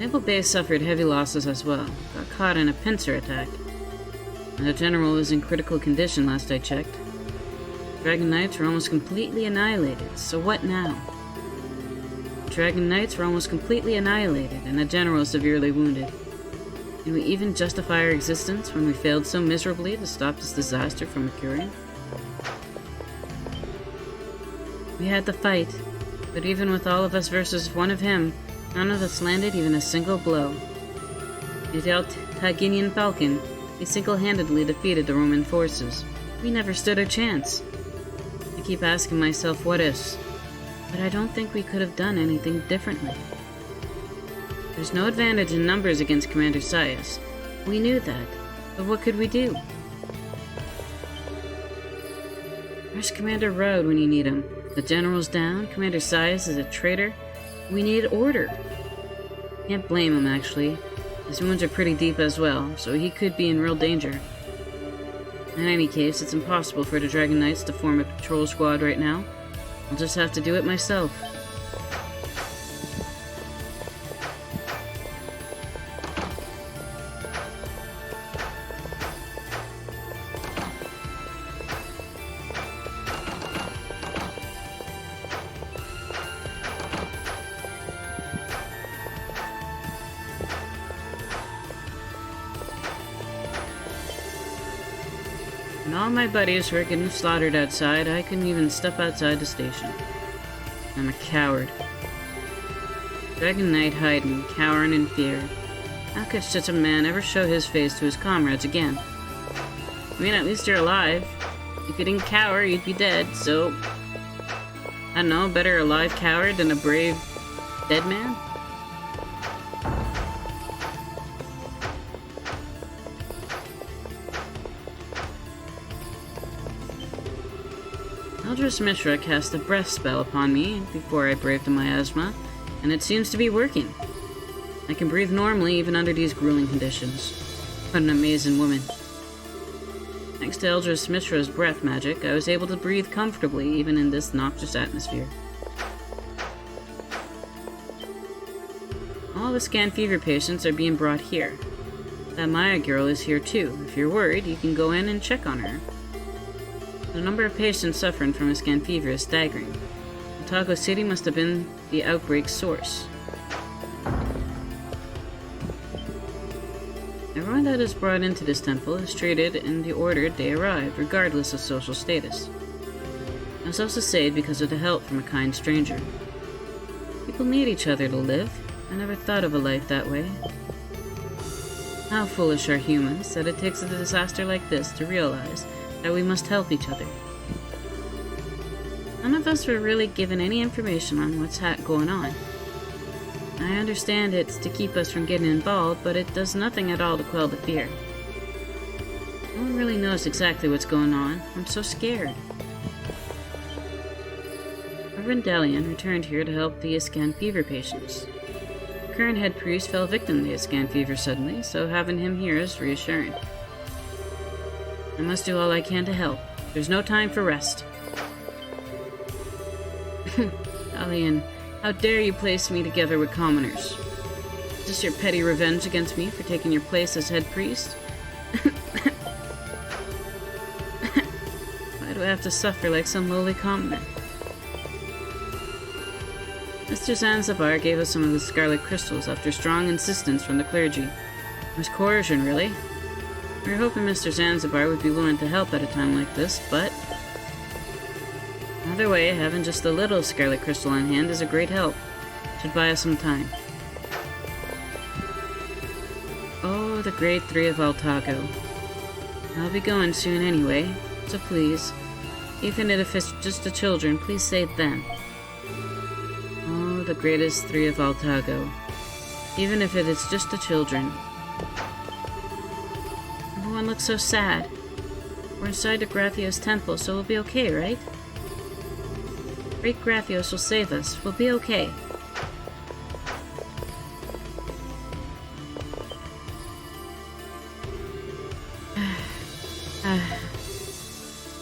Naval Base suffered heavy losses as well. Got caught in a pincer attack. And the general was in critical condition last I checked. Dragon Knights were almost completely annihilated, so what now? Dragon Knights were almost completely annihilated, and the general severely wounded. Can we even justify our existence when we failed so miserably to stop this disaster from occurring? We had to fight, but even with all of us versus one of him, none of us landed even a single blow. Without Taginian Falcon, he single-handedly defeated the Roman forces. We never stood a chance. I keep asking myself what ifs, but I don't think we could have done anything differently. There's no advantage in numbers against Commander Scias. We knew that, but what could we do? Where's Commander Road when you need him? The general's down, Commander Scias is a traitor. We need order. Can't blame him, actually. His wounds are pretty deep as well, so he could be in real danger. In any case, it's impossible for the Dragon Knights to form a patrol squad right now. I'll just have to do it myself. And all my buddies were getting slaughtered outside, I couldn't even step outside the station. I'm a coward. Dragon Knight hiding, cowering in fear. How could such a man ever show his face to his comrades again? I mean, at least you're alive. If you didn't cower, you'd be dead, so... I don't know, better a live coward than a brave dead man? Ys Mishra cast a breath spell upon me before I braved the miasma, and it seems to be working. I can breathe normally even under these grueling conditions. What an amazing woman. Thanks to Ys Mishra's breath magic, I was able to breathe comfortably even in this noxious atmosphere. All the scan fever patients are being brought here. That Maya girl is here too. If you're worried, you can go in and check on her. The number of patients suffering from a scan fever is staggering. Otago City must have been the outbreak's source. Everyone that is brought into this temple is treated in the order they arrive, regardless of social status. I was also saved because of the help from a kind stranger. People need each other to live. I never thought of a life that way. How foolish are humans that it takes a disaster like this to realize that we must help each other. None of us were really given any information on what's going on. I understand it's to keep us from getting involved, but it does nothing at all to quell the fear. No one really knows exactly what's going on. I'm so scared. Reverend Delian returned here to help the Iscan fever patients. The current head priest fell victim to Iscan fever suddenly, so having him here is reassuring. I must do all I can to help. There's no time for rest. Delian, how dare you place me together with commoners? Is this your petty revenge against me for taking your place as head priest? Why do I have to suffer like some lowly commoner? Mr. Zanzibar gave us some of the scarlet crystals after strong insistence from the clergy. It was coercion, really. We were hoping Mr. Zanzibar would be willing to help at a time like this, but... Either way, having just a little scarlet crystal on hand is a great help. Should buy us some time. Oh, the grade 3 of Altago. I'll be going soon anyway, so please, even if it's just the children, please save them. Oh, the greatest 3 of Altago. Even if it is just the children. Everyone looks so sad. We're inside the Graphios temple, so we'll be okay, right? Great Graphios will save us. We'll be okay.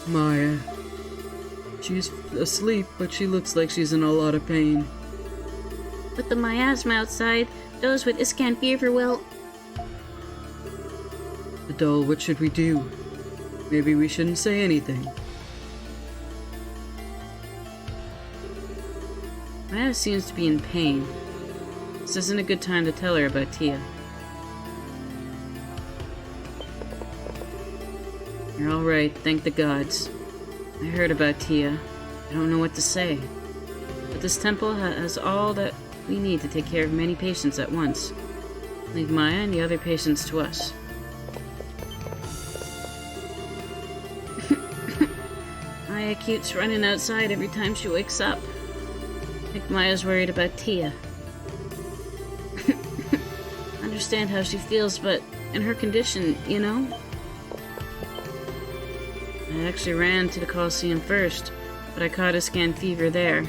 Maya. She's asleep, but she looks like she's in a lot of pain. With the miasma outside, those with Iscan fever will... Adol, what should we do? Maybe we shouldn't say anything. Maya seems to be in pain. This isn't a good time to tell her about Tia. You're alright, thank the gods. I heard about Tia. I don't know what to say. But this temple has all that we need to take care of many patients at once. Leave Maya and the other patients to us. Maya keeps running outside every time she wakes up. I think Maya's worried about Tia. Understand how she feels, but in her condition, you know? I actually ran to the Coliseum first, but I caught a scan fever there.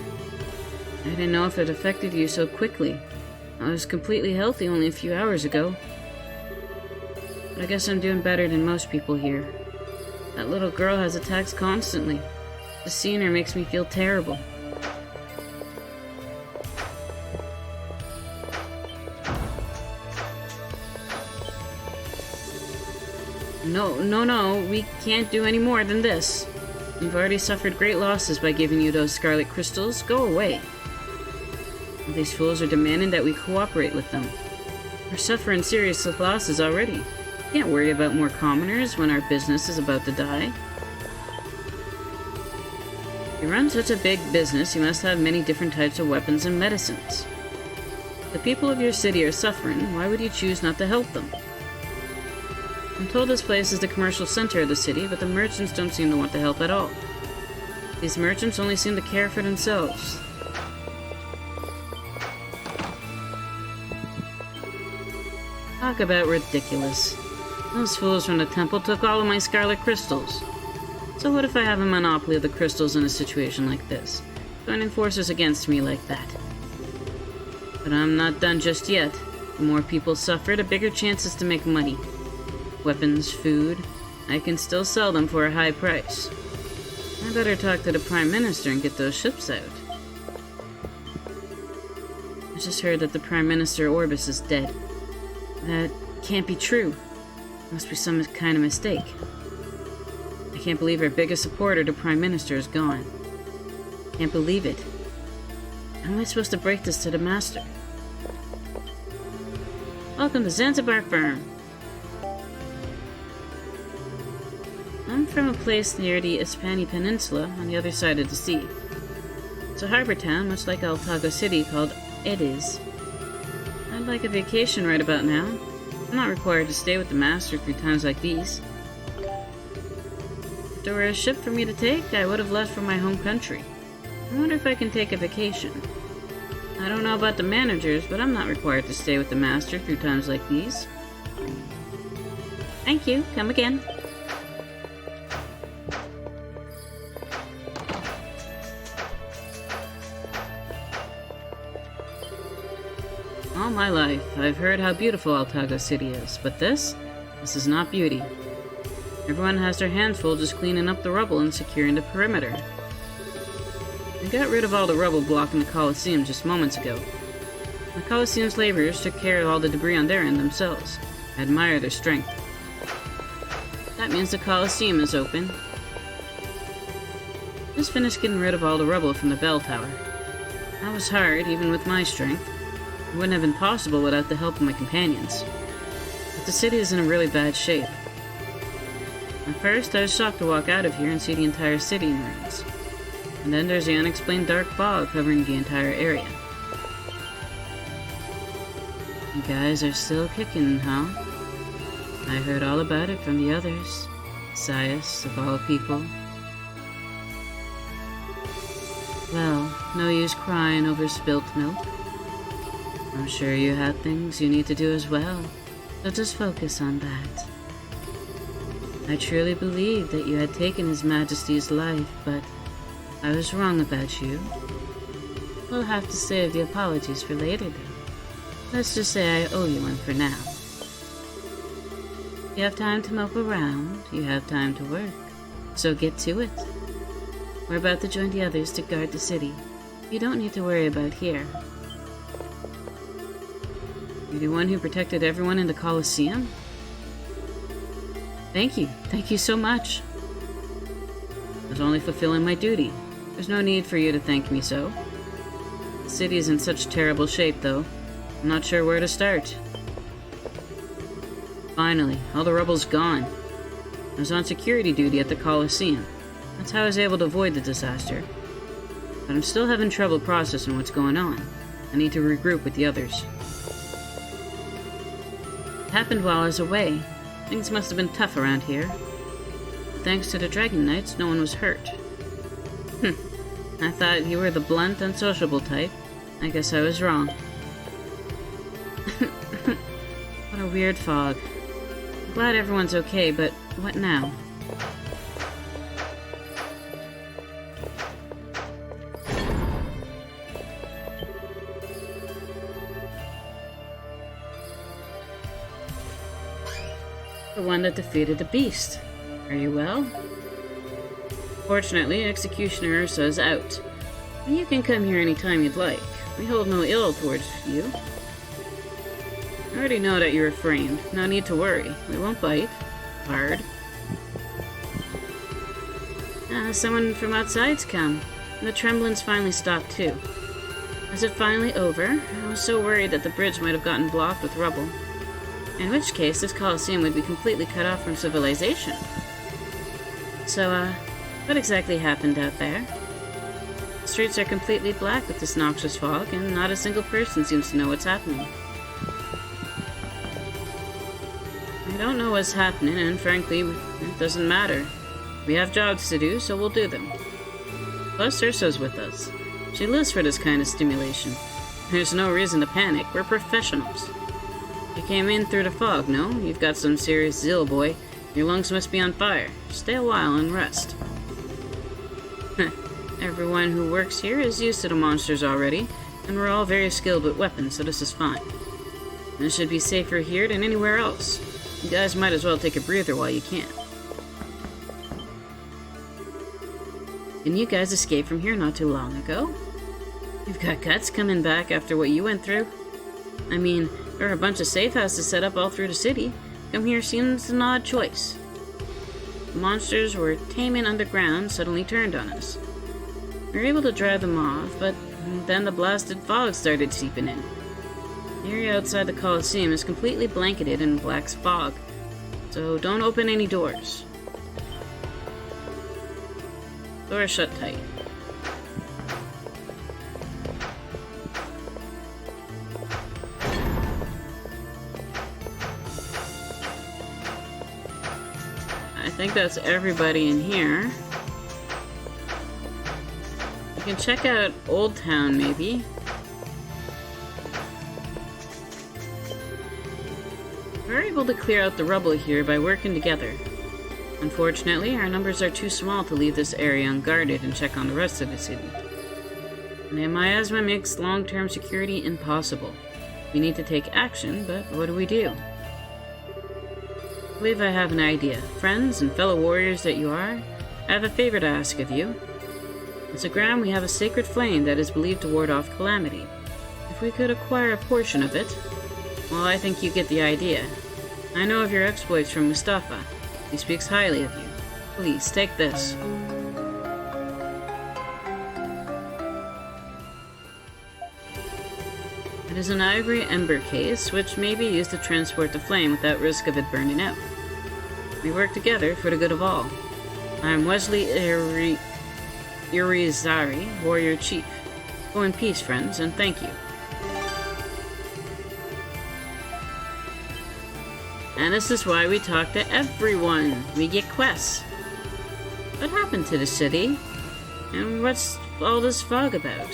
I didn't know if it affected you so quickly. I was completely healthy only a few hours ago. But I guess I'm doing better than most people here. That little girl has attacks constantly. Just seeing her makes me feel terrible. No, we can't do any more than this. We've already suffered great losses by giving you those scarlet crystals. Go away. These fools are demanding that we cooperate with them. We're suffering serious losses already. Can't worry about more commoners when our business is about to die. You run such a big business, you must have many different types of weapons and medicines. The people of your city are suffering, why would you choose not to help them? I'm told this place is the commercial center of the city, but the merchants don't seem to want to help at all. These merchants only seem to care for themselves. Talk about ridiculous. Those fools from the temple took all of my scarlet crystals. So what if I have a monopoly of the crystals in a situation like this? Joining forces against me like that. But I'm not done just yet. The more people suffer, the bigger chances to make money. Weapons, food, I can still sell them for a high price. I better talk to the Prime Minister and get those ships out. I just heard that the Prime Minister Orbis is dead. That can't be true. Must be some kind of mistake. I can't believe our biggest supporter, the Prime Minister, is gone. Can't believe it. How am I supposed to break this to the Master? Welcome to Zanzibar Firm. I'm from a place near the Ispani Peninsula on the other side of the sea. It's a harbor town, much like Altago City, called Ediz. I'd like a vacation right about now. I'm not required to stay with the Master through times like these. If there were a ship for me to take, I would have left for my home country. I wonder if I can take a vacation. I don't know about the managers, but I'm not required to stay with the Master through times like these. Thank you. Come again. All my life, I've heard how beautiful Altago City is, but this is not beauty. Everyone has their hands full just cleaning up the rubble and securing the perimeter. I got rid of all the rubble blocking the Colosseum just moments ago. The Colosseum's laborers took care of all the debris on their end themselves. I admire their strength. That means the Colosseum is open. Just finished getting rid of all the rubble from the bell tower. That was hard, even with my strength. It wouldn't have been possible without the help of my companions. But the city is in a really bad shape. At first, I was shocked to walk out of here and see the entire city in ruins. And then there's the unexplained dark fog covering the entire area. You guys are still kicking, huh? I heard all about it from the others. Scias, of all people. Well, no use crying over spilt milk. I'm sure you had things you need to do as well, so just focus on that. I truly believed that you had taken His Majesty's life, but I was wrong about you. We'll have to save the apologies for later, though. Let's just say I owe you one for now. You have time to mope around, you have time to work, so get to it. We're about to join the others to guard the city. You don't need to worry about here. You're the one who protected everyone in the Colosseum? Thank you so much. I was only fulfilling my duty. There's no need for you to thank me so. The city is in such terrible shape, though. I'm not sure where to start. Finally, all the rubble's gone. I was on security duty at the Colosseum. That's how I was able to avoid the disaster. But I'm still having trouble processing what's going on. I need to regroup with the others. It happened while I was away. Things must have been tough around here. Thanks to the Dragon Knights, no one was hurt. I thought you were the blunt, unsociable type. I guess I was wrong. What a weird fog. I'm glad everyone's okay, but what now? The one that defeated the beast. Are you well? Fortunately, Executioner Ursa is out. You can come here anytime you'd like. We hold no ill towards you. I already know that you're framed. No need to worry. We won't bite. Hard. Someone from outside's come. And the trembling's finally stopped too. Is it finally over? I was so worried that the bridge might have gotten blocked with rubble. In which case, this Colosseum would be completely cut off from civilization. So, what exactly happened out there? The streets are completely black with this noxious fog, and not a single person seems to know what's happening. I don't know what's happening, and frankly, it doesn't matter. We have jobs to do, so we'll do them. Plus, Ursa's with us. She lives for this kind of stimulation. There's no reason to panic. We're professionals. You came in through the fog, no? You've got some serious zeal, boy. Your lungs must be on fire. Stay a while and rest. Everyone who works here is used to the monsters already, and we're all very skilled with weapons, so this is fine. It should be safer here than anywhere else. You guys might as well take a breather while you can. Didn't you guys escape from here not too long ago? You've got guts coming back after what you went through. I mean, there are a bunch of safe houses set up all through the city. Come here seems an odd choice. The monsters were taming underground suddenly turned on us. We were able to drive them off, but then the blasted fog started seeping in. The area outside the Coliseum is completely blanketed in black fog, so don't open any doors. Doors shut tight. I think that's everybody in here. You can check out Old Town, maybe. We're able to clear out the rubble here by working together. Unfortunately, our numbers are too small to leave this area unguarded and check on the rest of the city. And miasma makes long-term security impossible. We need to take action, but what do we do? I believe I have an idea. Friends and fellow warriors that you are, I have a favor to ask of you. On Zagram, we have a sacred flame that is believed to ward off calamity. If we could acquire a portion of it, well, I think you get the idea. I know of your exploits from Mustafa. He speaks highly of you. Please, take this. It is an ivory ember case, which may be used to transport the flame without risk of it burning out. We work together for the good of all. I am Wesley Irizarry, Warrior Chief. Go in peace, friends, and thank you. And this is why we talk to everyone. We get quests. What happened to the city? And what's all this fog about?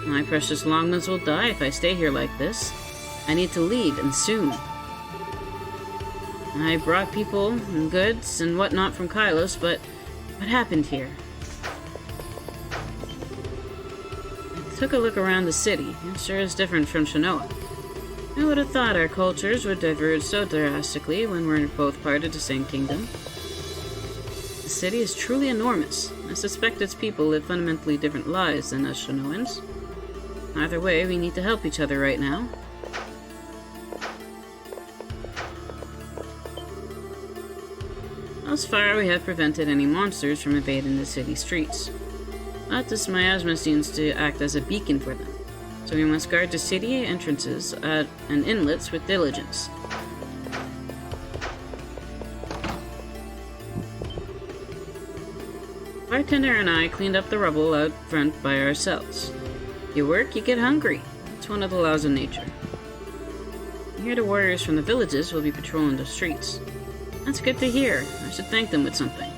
My precious Longmans will die if I stay here like this. I need to leave, and soon. I brought people and goods and whatnot from Kylos, but what happened here? I took a look around the city. It sure is different from Shanoa. I would have thought our cultures would diverge so drastically when we're both part of the same kingdom. The city is truly enormous. I suspect its people live fundamentally different lives than us Shanoans. Either way, we need to help each other right now. Thus far, we have prevented any monsters from invading the city streets. But this miasma seems to act as a beacon for them, so we must guard the city entrances and inlets with diligence. Bartender and I cleaned up the rubble out front by ourselves. You work, you get hungry. It's one of the laws of nature. Here the warriors from the villages will be patrolling the streets. That's good to hear. I should thank them with something.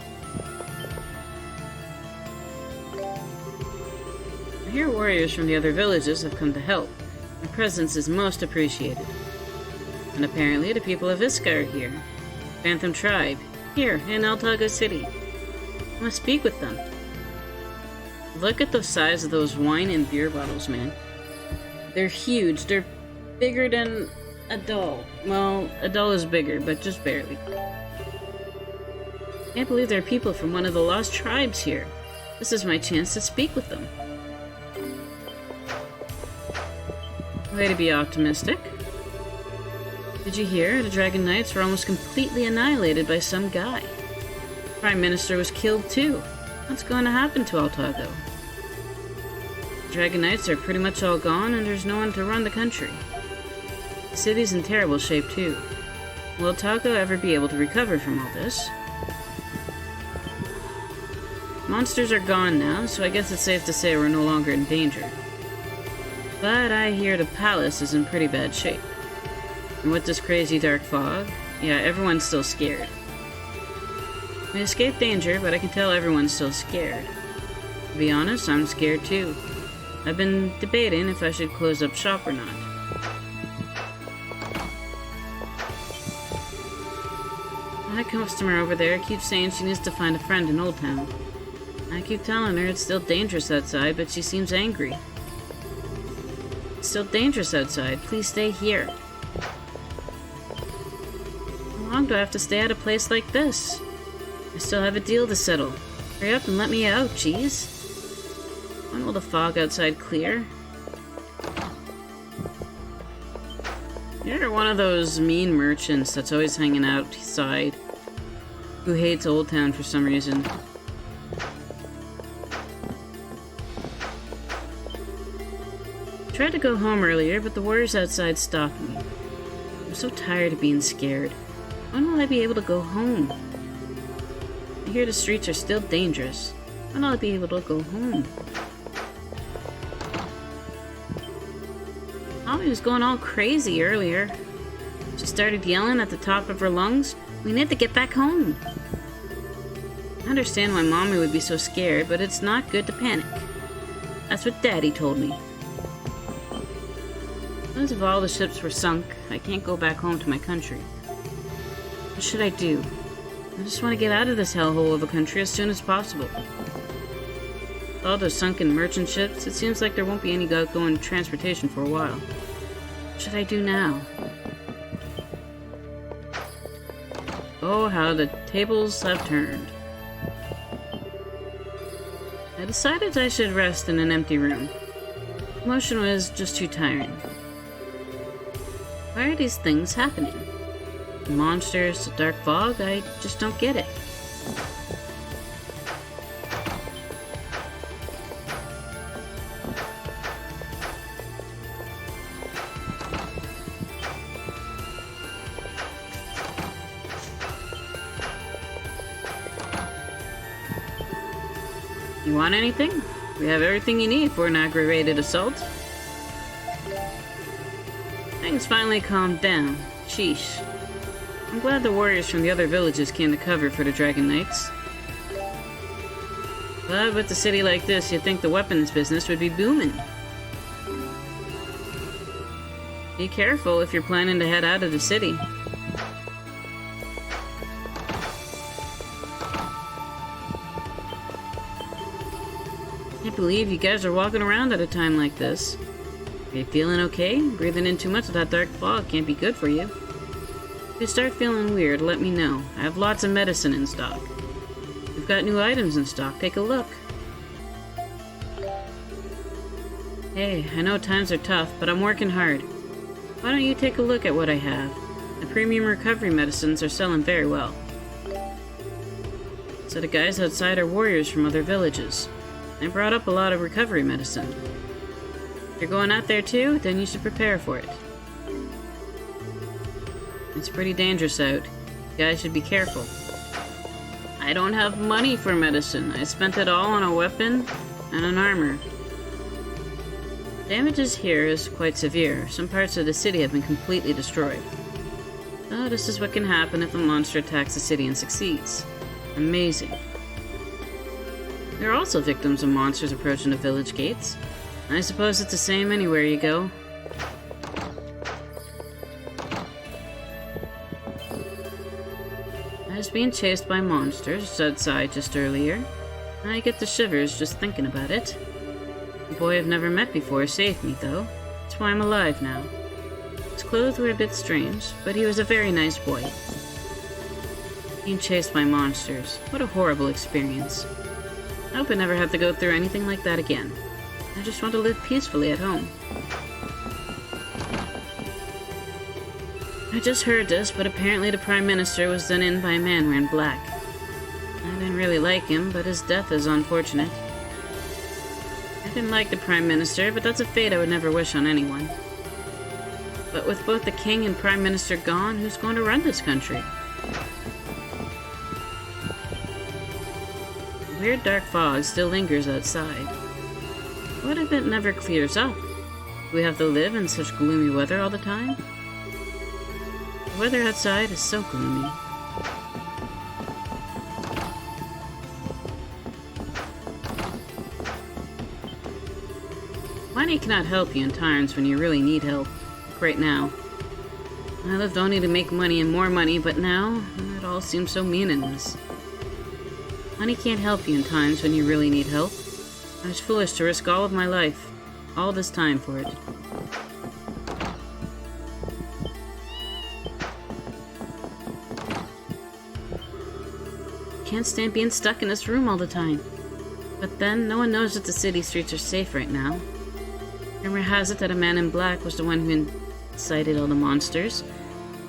I hear warriors from the other villages have come to help. Their presence is most appreciated. And apparently the people of Iska are here. Phantom Tribe, here in Altaga City. I must speak with them. Look at the size of those wine and beer bottles, man. They're huge. They're bigger than a doll. Well, a doll is bigger, but just barely. Can't believe there are people from one of the lost tribes here. This is my chance to speak with them. Way to be optimistic. Did you hear? The Dragon Knights were almost completely annihilated by some guy. The Prime Minister was killed too. What's going to happen to Altago? The Dragon Knights are pretty much all gone and there's no one to run the country. The city's in terrible shape too. Will Altago ever be able to recover from all this? Monsters are gone now, so I guess it's safe to say we're no longer in danger. But I hear the palace is in pretty bad shape. And with this crazy dark fog, yeah, everyone's still scared. We escaped danger, but I can tell everyone's still scared. To be honest, I'm scared too. I've been debating if I should close up shop or not. That customer over there keeps saying she needs to find a friend in Old Town. I keep telling her it's still dangerous outside, but she seems angry. It's still dangerous outside. Please stay here. How long do I have to stay at a place like this? I still have a deal to settle. Hurry up and let me out, jeez. When will the fog outside clear? You're one of those mean merchants that's always hanging outside, who hates Old Town for some reason. Tried to go home earlier, but the warriors outside stopped me. I'm so tired of being scared. When will I be able to go home? I hear the streets are still dangerous. When will I be able to go home? Mommy was going all crazy earlier. She started yelling at the top of her lungs, "We need to get back home." I understand why Mommy would be so scared, but it's not good to panic. That's what Daddy told me. As if all the ships were sunk, I can't go back home to my country. What should I do? I just want to get out of this hellhole of a country as soon as possible. With all those sunken merchant ships, it seems like there won't be any outgoing transportation for a while. What should I do now? Oh, how the tables have turned. I decided I should rest in an empty room. Motion was just too tiring. Why are these things happening? The monsters, the dark fog, I just don't get it. You want anything? We have everything you need for an aggravated assault. Things finally calmed down. Sheesh. I'm glad the warriors from the other villages came to cover for the Dragon Knights. But with a city like this, you'd think the weapons business would be booming. Be careful if you're planning to head out of the city. Can't believe you guys are walking around at a time like this. Are you feeling okay? Breathing in too much of that dark fog can't be good for you. If you start feeling weird, let me know. I have lots of medicine in stock. We've got new items in stock. Take a look. Hey, I know times are tough, but I'm working hard. Why don't you take a look at what I have? The premium recovery medicines are selling very well. So the guys outside are warriors from other villages. I brought up a lot of recovery medicine. If you're going out there too, then you should prepare for it. It's pretty dangerous out. You guys should be careful. I don't have money for medicine. I spent it all on a weapon and an armor. Damages here is quite severe. Some parts of the city have been completely destroyed. Oh, this is what can happen if a monster attacks the city and succeeds. Amazing. There are also victims of monsters approaching the village gates. I suppose it's the same anywhere you go. I was being chased by monsters outside just earlier. I get the shivers just thinking about it. A boy I've never met before saved me, though. That's why I'm alive now. His clothes were a bit strange, but he was a very nice boy. Being chased by monsters. What a horrible experience. I hope I never have to go through anything like that again. I just want to live peacefully at home. I just heard this, but apparently the Prime Minister was done in by a man wearing black. I didn't really like him, but his death is unfortunate. I didn't like the Prime Minister, but that's a fate I would never wish on anyone. But with both the King and Prime Minister gone, who's going to run this country? The weird dark fog still lingers outside. What if it never clears up? Do we have to live in such gloomy weather all the time? The weather outside is so gloomy. Money cannot help you in times when you really need help, like right now. I lived only to make money and more money, but now it all seems so meaningless. Money can't help you in times when you really need help. I was foolish to risk all of my life, all this time for it. Can't stand being stuck in this room all the time. But then, no one knows that the city streets are safe right now. Rumor has it that a man in black was the one who incited all the monsters,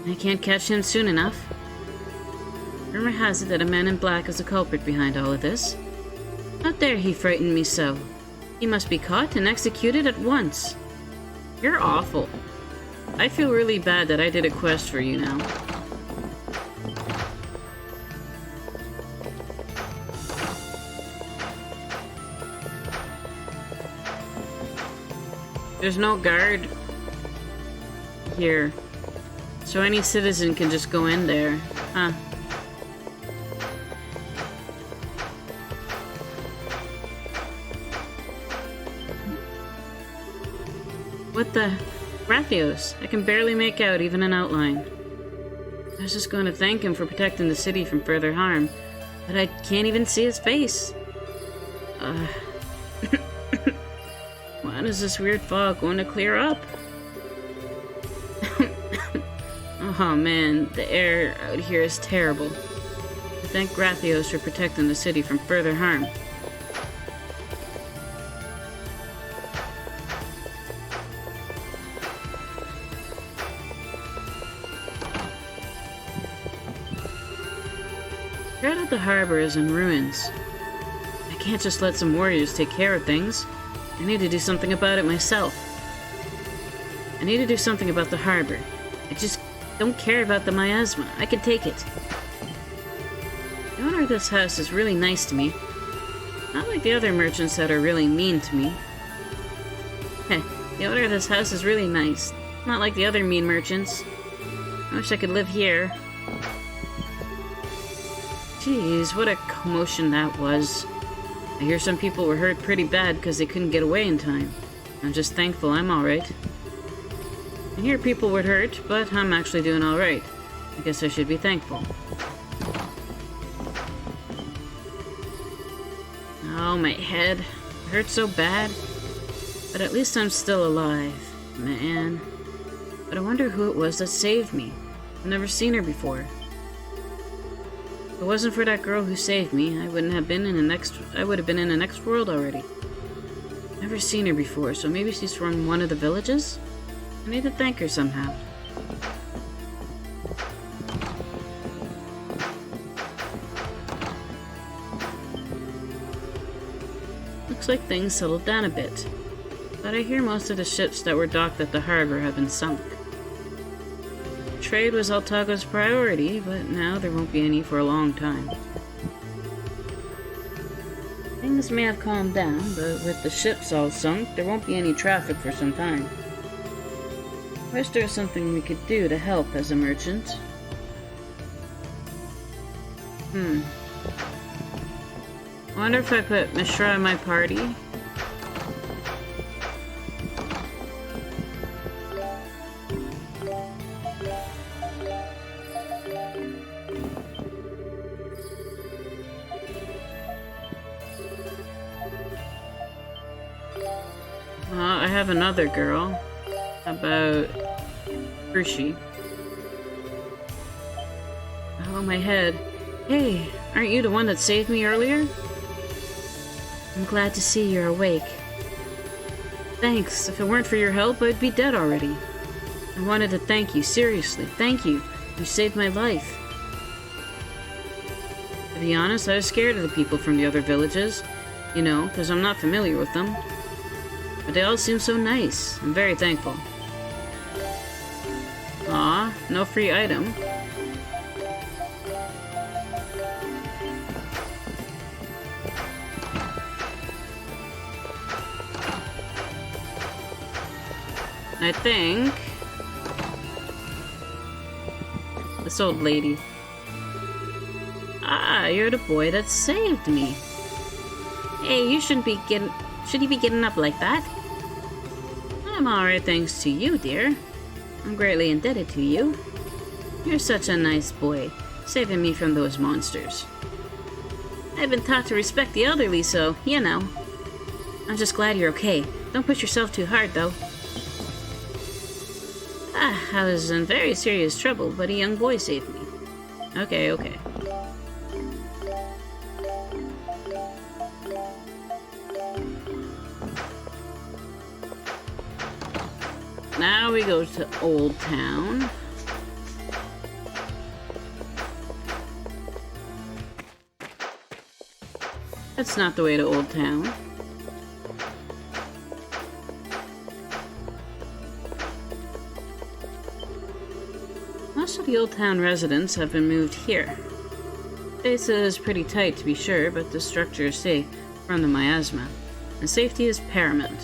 and I can't catch him soon enough. Rumor has it that a man in black is the culprit behind all of this. How dare he frighten me so? He must be caught and executed at once. You're awful. I feel really bad that I did a quest for you now. There's no guard here, so any citizen can just go in there. Huh. What the? Rathios. I can barely make out even an outline. I was just going to thank him for protecting the city from further harm, but I can't even see his face. When is this weird fog going to clear up? Oh man, the air out here is terrible. I thank Rathios for protecting the city from further harm. Right at the harbor is in ruins. I can't just let some warriors take care of things. I need to do something about it myself. I need to do something about the harbor. I just don't care about the miasma. I can take it. The owner of this house is really nice to me. Not like the other merchants that are really mean to me. Heh, the owner of this house is really nice. Not like the other mean merchants. I wish I could live here. Jeez, what a commotion that was. I hear some people were hurt pretty bad because they couldn't get away in time. I'm just thankful I'm alright. I hear people were hurt, but I'm actually doing alright. I guess I should be thankful. Oh, my head. It hurts so bad. But at least I'm still alive. Man. But I wonder who it was that saved me. I've never seen her before. If it wasn't for that girl who saved me, I would have been in the next world already. Never seen her before, so maybe she's from one of the villages? I need to thank her somehow. Looks like things settled down a bit, but I hear most of the ships that were docked at the harbor have been sunk. Trade was Altago's priority, but now there won't be any for a long time. Things may have calmed down, but with the ships all sunk, there won't be any traffic for some time. I wish there was something we could do to help as a merchant. I wonder if I put Mishra in my party? I have another girl. How about Hershey? Oh, my head. Hey, aren't you the one that saved me earlier? I'm glad to see you're awake. Thanks. If it weren't for your help, I'd be dead already. I wanted to thank you, seriously. Thank you. You saved my life. To be honest, I was scared of the people from the other villages. You know, because I'm not familiar with them. But they all seem so nice. I'm very thankful. Aw, no free item. I think... this old lady. Ah, you're the boy that saved me. Hey, you shouldn't be getting... should you be getting up like that? I'm alright thanks to you, dear. I'm greatly indebted to you. You're such a nice boy, saving me from those monsters. I've been taught to respect the elderly, so, you know. I'm just glad you're okay. Don't push yourself too hard, though. I was in very serious trouble, but a young boy saved me. Okay. Now we go to Old Town. That's not the way to Old Town. Most of the Old Town residents have been moved here. Space is pretty tight to be sure, but the structure is safe from the miasma, and safety is paramount.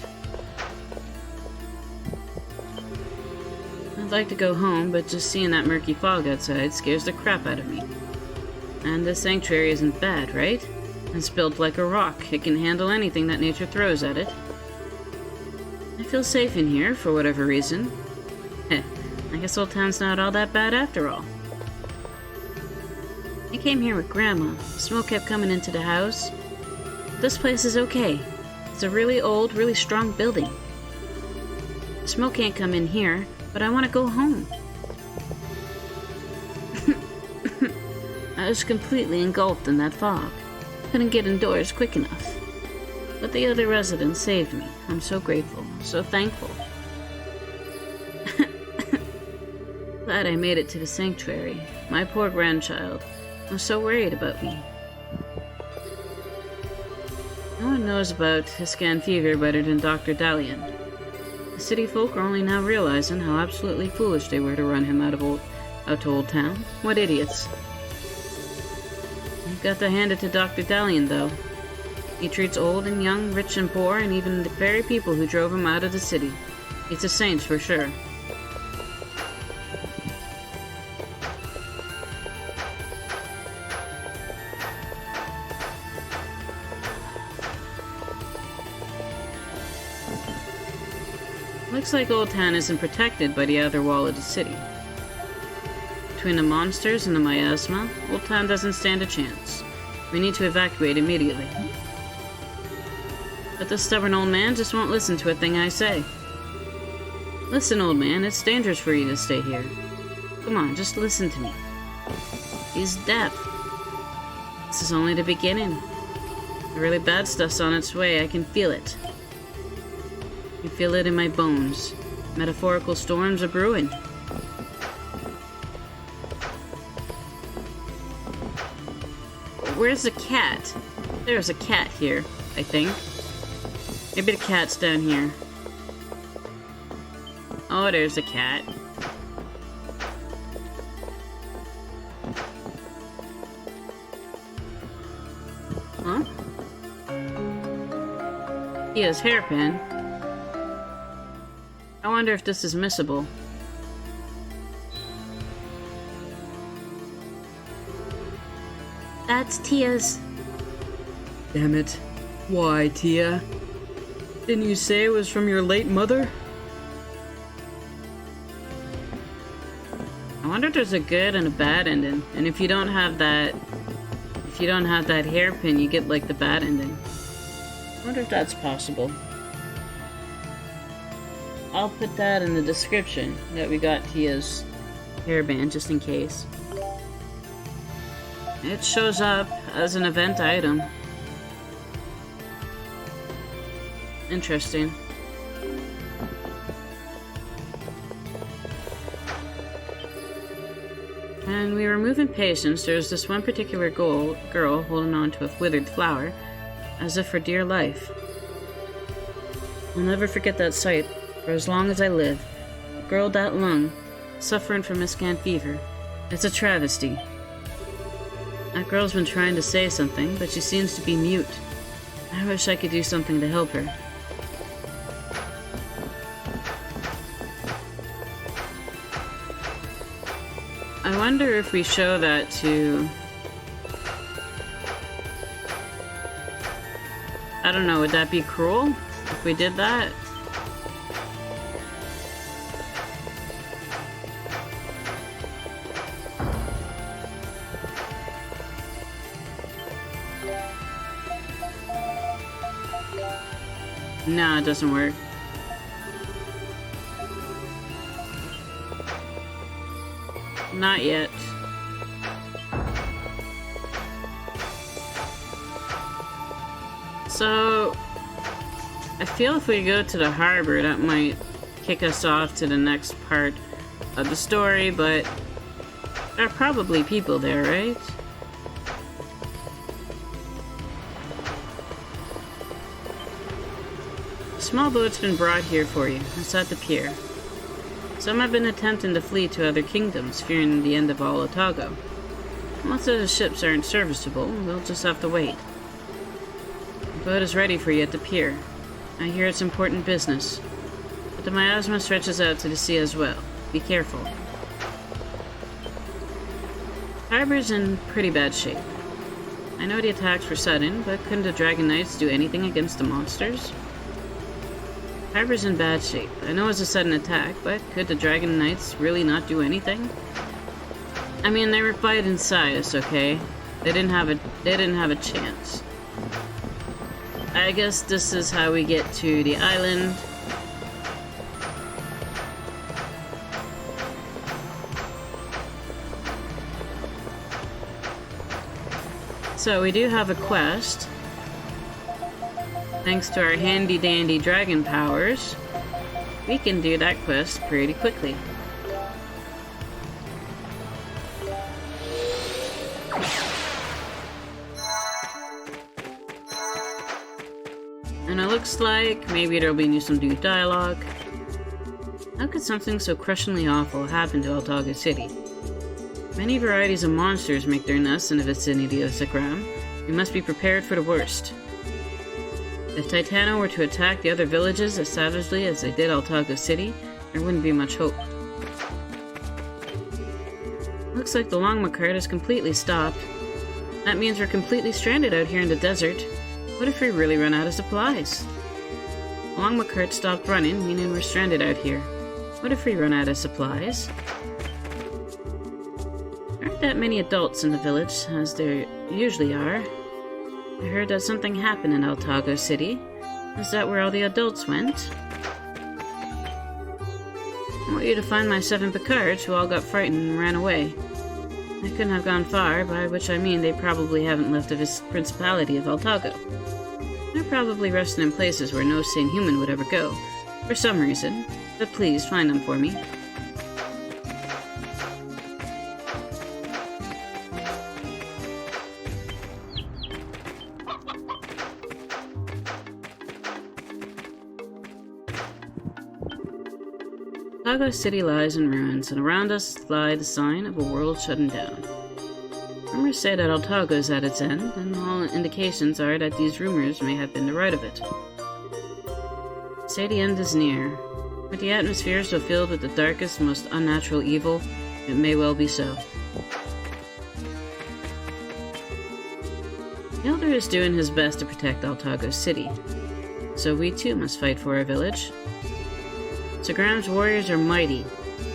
I'd like to go home, but just seeing that murky fog outside scares the crap out of me. And this sanctuary isn't bad, right? It's built like a rock. It can handle anything that nature throws at it. I feel safe in here, for whatever reason. Heh, I guess Old Town's not all that bad after all. I came here with Grandma. Smoke kept coming into the house. This place is okay. It's a really old, really strong building. Smoke can't come in here, but I want to go home. I was completely engulfed in that fog. Couldn't get indoors quick enough. But the other residents saved me. I'm so grateful, so thankful. Glad I made it to the sanctuary. My poor grandchild was so worried about me. No one knows about Hiscan fever better than Dr. Dalian. The city folk are only now realizing how absolutely foolish they were to run him out to Old Town. What idiots. You've got to hand it to Dr. Dalian, though. He treats old and young, rich and poor, and even the very people who drove him out of the city. He's a saint for sure. Looks like Old Town isn't protected by the outer wall of the city. Between the monsters and the miasma, Old Town doesn't stand a chance. We need to evacuate immediately. But this stubborn old man just won't listen to a thing I say. Listen, old man, it's dangerous for you to stay here. Come on, just listen to me. He's deaf. This is only the beginning. The really bad stuff's on its way, I can feel it. I feel it in my bones. Metaphorical storms are brewing. Where's the cat? There's a cat here, I think. Maybe the cat's down here. Oh, there's a cat. Huh? He has hairpin. I wonder if this is missable. That's Tia's. Damn it. Why, Tia? Didn't you say it was from your late mother? I wonder if there's a good and a bad ending. And if you don't have that hairpin, you get like the bad ending. I wonder if that's possible. I'll put that in the description that we got Tia's hairband just in case. It shows up as an event item. Interesting. And we were moving patients. There's this one particular girl holding on to a withered flower, as if for dear life. I'll never forget that sight for as long as I live. A girl that young, suffering from Hiscan fever. It's a travesty. That girl's been trying to say something, but she seems to be mute. I wish I could do something to help her. I wonder if we show that to... I don't know, would that be cruel if we did that? Nah, it doesn't work. Not yet. So, I feel if we go to the harbor, that might kick us off to the next part of the story, but there are probably people there, right? A small boat's been brought here for you. It's at the pier. Some have been attempting to flee to other kingdoms, fearing the end of all Otago. Most of the ships aren't serviceable, they'll just have to wait. The boat is ready for you at the pier. I hear it's important business, but the miasma stretches out to the sea as well. Be careful. Harbor's in pretty bad shape. I know the attacks were sudden, but couldn't the Dragon Knights do anything against the monsters? Harbor's in bad shape. I know it's a sudden attack, but could the Dragon Knights really not do anything? I mean, they were fighting Scias, okay? They didn't have a chance. I guess this is how we get to the island. So we do have a quest. Thanks to our handy-dandy dragon powers, we can do that quest pretty quickly. And it looks like maybe there'll be some new dialogue. How could something so crushingly awful happen to Otago City? Many varieties of monsters make their nests in the vicinity of Zagram. We must be prepared for the worst. If Titano were to attack the other villages as savagely as they did Otago City, there wouldn't be much hope. Looks like the Longma cart is completely stopped. That means we're completely stranded out here in the desert. What if we really run out of supplies? The Longma cart stopped running, meaning we're stranded out here. What if we run out of supplies? There aren't that many adults in the village, as there usually are. I heard that something happened in Otago City. Is that where all the adults went? I want you to find my 7 Picards who all got frightened and ran away. They couldn't have gone far, by which I mean they probably haven't left the Principality of Otago. They're probably resting in places where no sane human would ever go, for some reason, but please find them for me. Otago City lies in ruins, and around us lie the sign of a world shutting down. Rumors say that Otago is at its end, and all indications are that these rumors may have been the right of it. Say the end is near. With the atmosphere so filled with the darkest, most unnatural evil, it may well be so. The Elder is doing his best to protect Otago City, so we too must fight for our village. Zagram's warriors are mighty.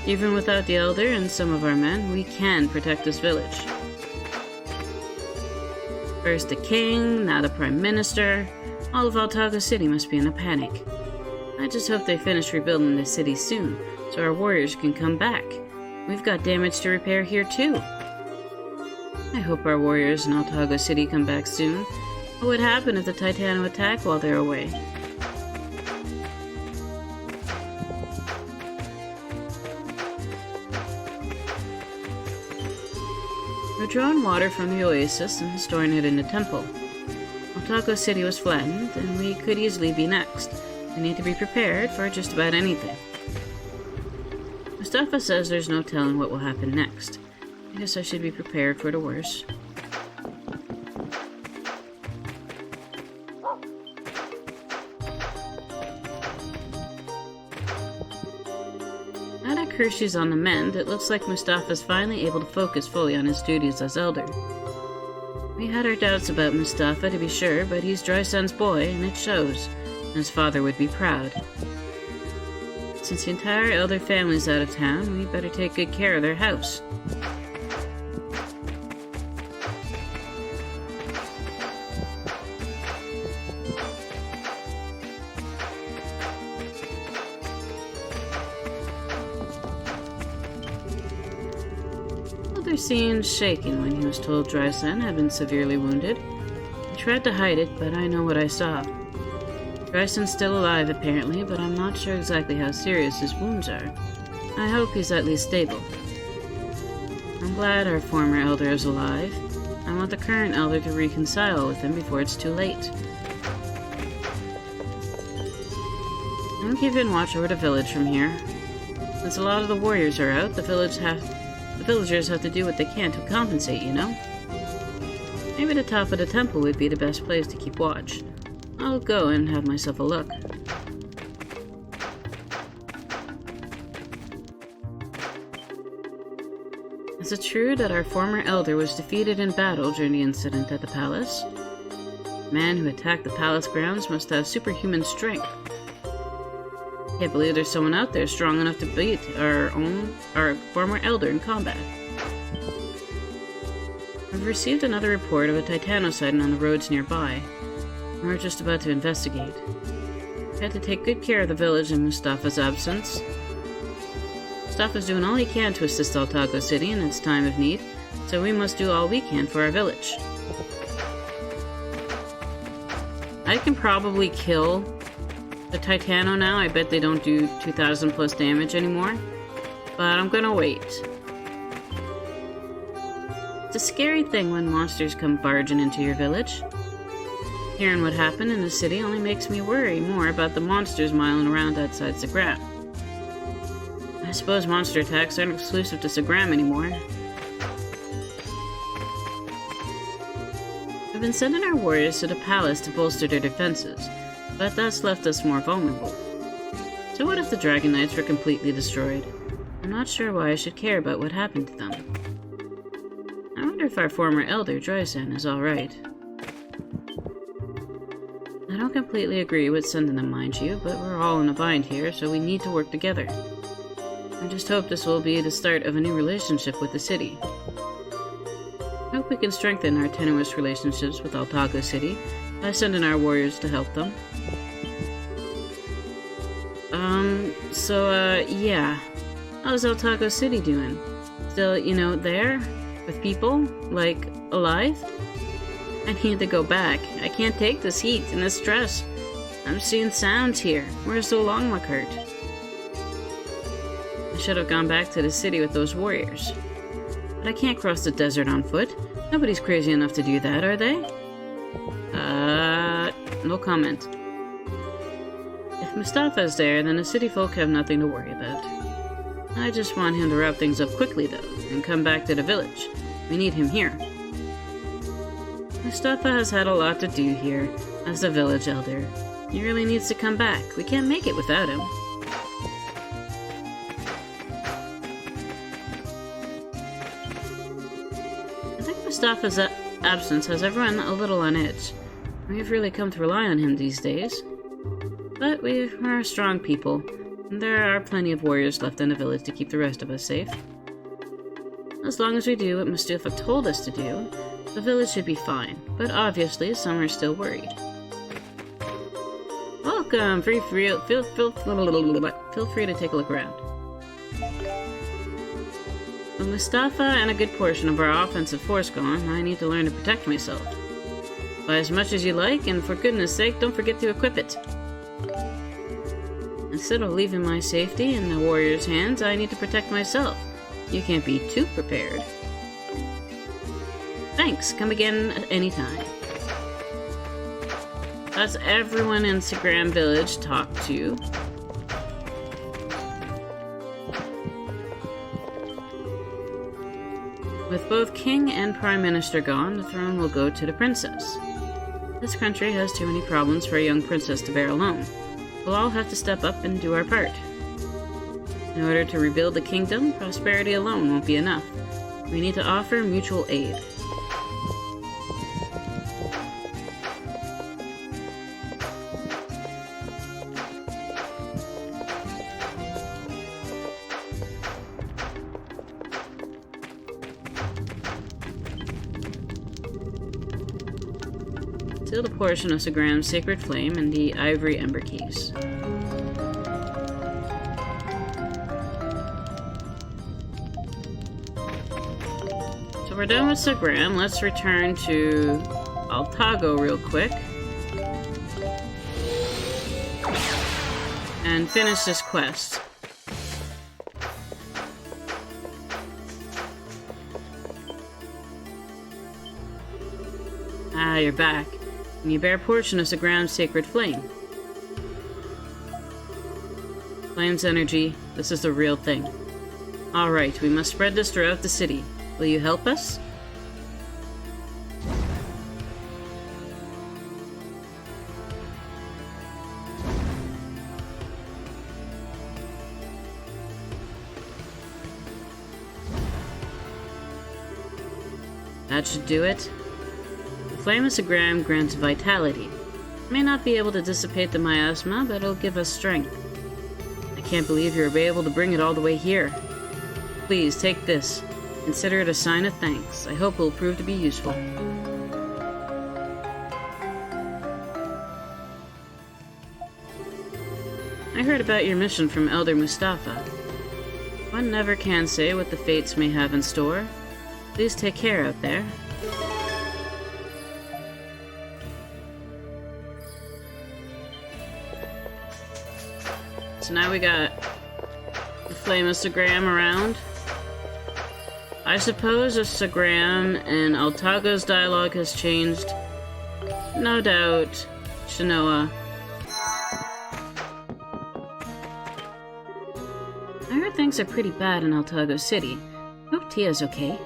Even without the Elder and some of our men, we can protect this village. First the king, now the prime minister. All of Otago City must be in a panic. I just hope they finish rebuilding the city soon, so our warriors can come back. We've got damage to repair here too. I hope our warriors in Otago City come back soon. What would happen if the Titano attack while they're away? We're drawing water from the oasis and storing it in the temple. Otago City was flattened, and we could easily be next. We need to be prepared for just about anything. Mustafa says there's no telling what will happen next. I guess I should be prepared for the worst. Now that Kirshi's on the mend, it looks like Mustafa's finally able to focus fully on his duties as Elder. We had our doubts about Mustafa, to be sure, but he's Drysun's boy, and it shows. His father would be proud. Since the entire Elder family's out of town, we better take good care of their house. Elder seemed shaken when he was told Drysun had been severely wounded. He tried to hide it, but I know what I saw. Dryson's still alive, apparently, but I'm not sure exactly how serious his wounds are. I hope he's at least stable. I'm glad our former elder is alive. I want the current elder to reconcile with him before it's too late. I'm keeping watch over the village from here. Since a lot of the warriors are out, the villagers have to do what they can to compensate, you know? Maybe the top of the temple would be the best place to keep watch. I'll go and have myself a look. Is it true that our former elder was defeated in battle during the incident at the palace? The man who attacked the palace grounds must have superhuman strength. Can't believe there's someone out there strong enough to beat our former elder in combat. I've received another report of a Titano-sighting on the roads nearby. We're just about to investigate. We had to take good care of the village in Mustafa's absence. Mustafa's doing all he can to assist Altago City in its time of need, so we must do all we can for our village. I can probably kill the Titano now. I bet they don't do 2,000 plus damage anymore. But I'm gonna wait. It's a scary thing when monsters come barging into your village. Hearing what happened in the city only makes me worry more about the monsters miling around outside Sagram. I suppose monster attacks aren't exclusive to Sagram anymore. We've been sending our warriors to the palace to bolster their defenses, but that's left us more vulnerable. So what if the Dragon Knights were completely destroyed? I'm not sure why I should care about what happened to them. I wonder if our former elder, Dryson, is alright. I don't completely agree with sending them, mind you, but we're all in a bind here, so we need to work together. I just hope this will be the start of a new relationship with the city. I hope we can strengthen our tenuous relationships with Altago City by sending our warriors to help them. Yeah. How's Altago City doing? Still, there? With people? Like, alive? I need to go back. I can't take this heat and this stress. I'm seeing sounds here. Where's the Longlock? I should have gone back to the city with those warriors. But I can't cross the desert on foot. Nobody's crazy enough to do that, are they? No comment. If Mustafa's there, then the city folk have nothing to worry about. I just want him to wrap things up quickly, though, and come back to the village. We need him here. Mustafa has had a lot to do here, as the village elder. He really needs to come back. We can't make it without him. I think Mustafa's absence has everyone a little on edge. We've really come to rely on him these days. But we're a strong people, and there are plenty of warriors left in the village to keep the rest of us safe. As long as we do what Mustafa told us to do, the village should be fine, but obviously some are still worried. Welcome! Feel free to take a look around. With Mustafa and a good portion of our offensive force gone, I need to learn to protect myself. Buy as much as you like, and for goodness sake, don't forget to equip it. Instead of leaving my safety in the warrior's hands, I need to protect myself. You can't be too prepared. Thanks, come again at any time. That's everyone in Sagram Village talked to. With both king and prime minister gone, the throne will go to the princess. This country has too many problems for a young princess to bear alone. We'll all have to step up and do our part. In order to rebuild the kingdom, prosperity alone won't be enough. We need to offer mutual aid. Seal the portion of Sagram's sacred flame in the ivory ember case. So we're done with Sagram. Let's return to Altago real quick. and finish this quest. Ah, you're back. And you bear portion of the ground's sacred flame. Flame's energy, this is the real thing. Alright, we must spread this throughout the city. Will you help us? That should do it. The flame of Sagram grants vitality. It may not be able to dissipate the miasma, but it'll give us strength. I can't believe you were able to bring it all the way here. Please, take this. Consider it a sign of thanks. I hope it will prove to be useful. I heard about your mission from Elder Mustafa. One never can say what the fates may have in store. Please take care out there. So now we got the flame of Sagram around. I suppose if Sagram and Altago's dialogue has changed, no doubt Shinoa. I heard things are pretty bad in Altago City. I hope Tia's okay.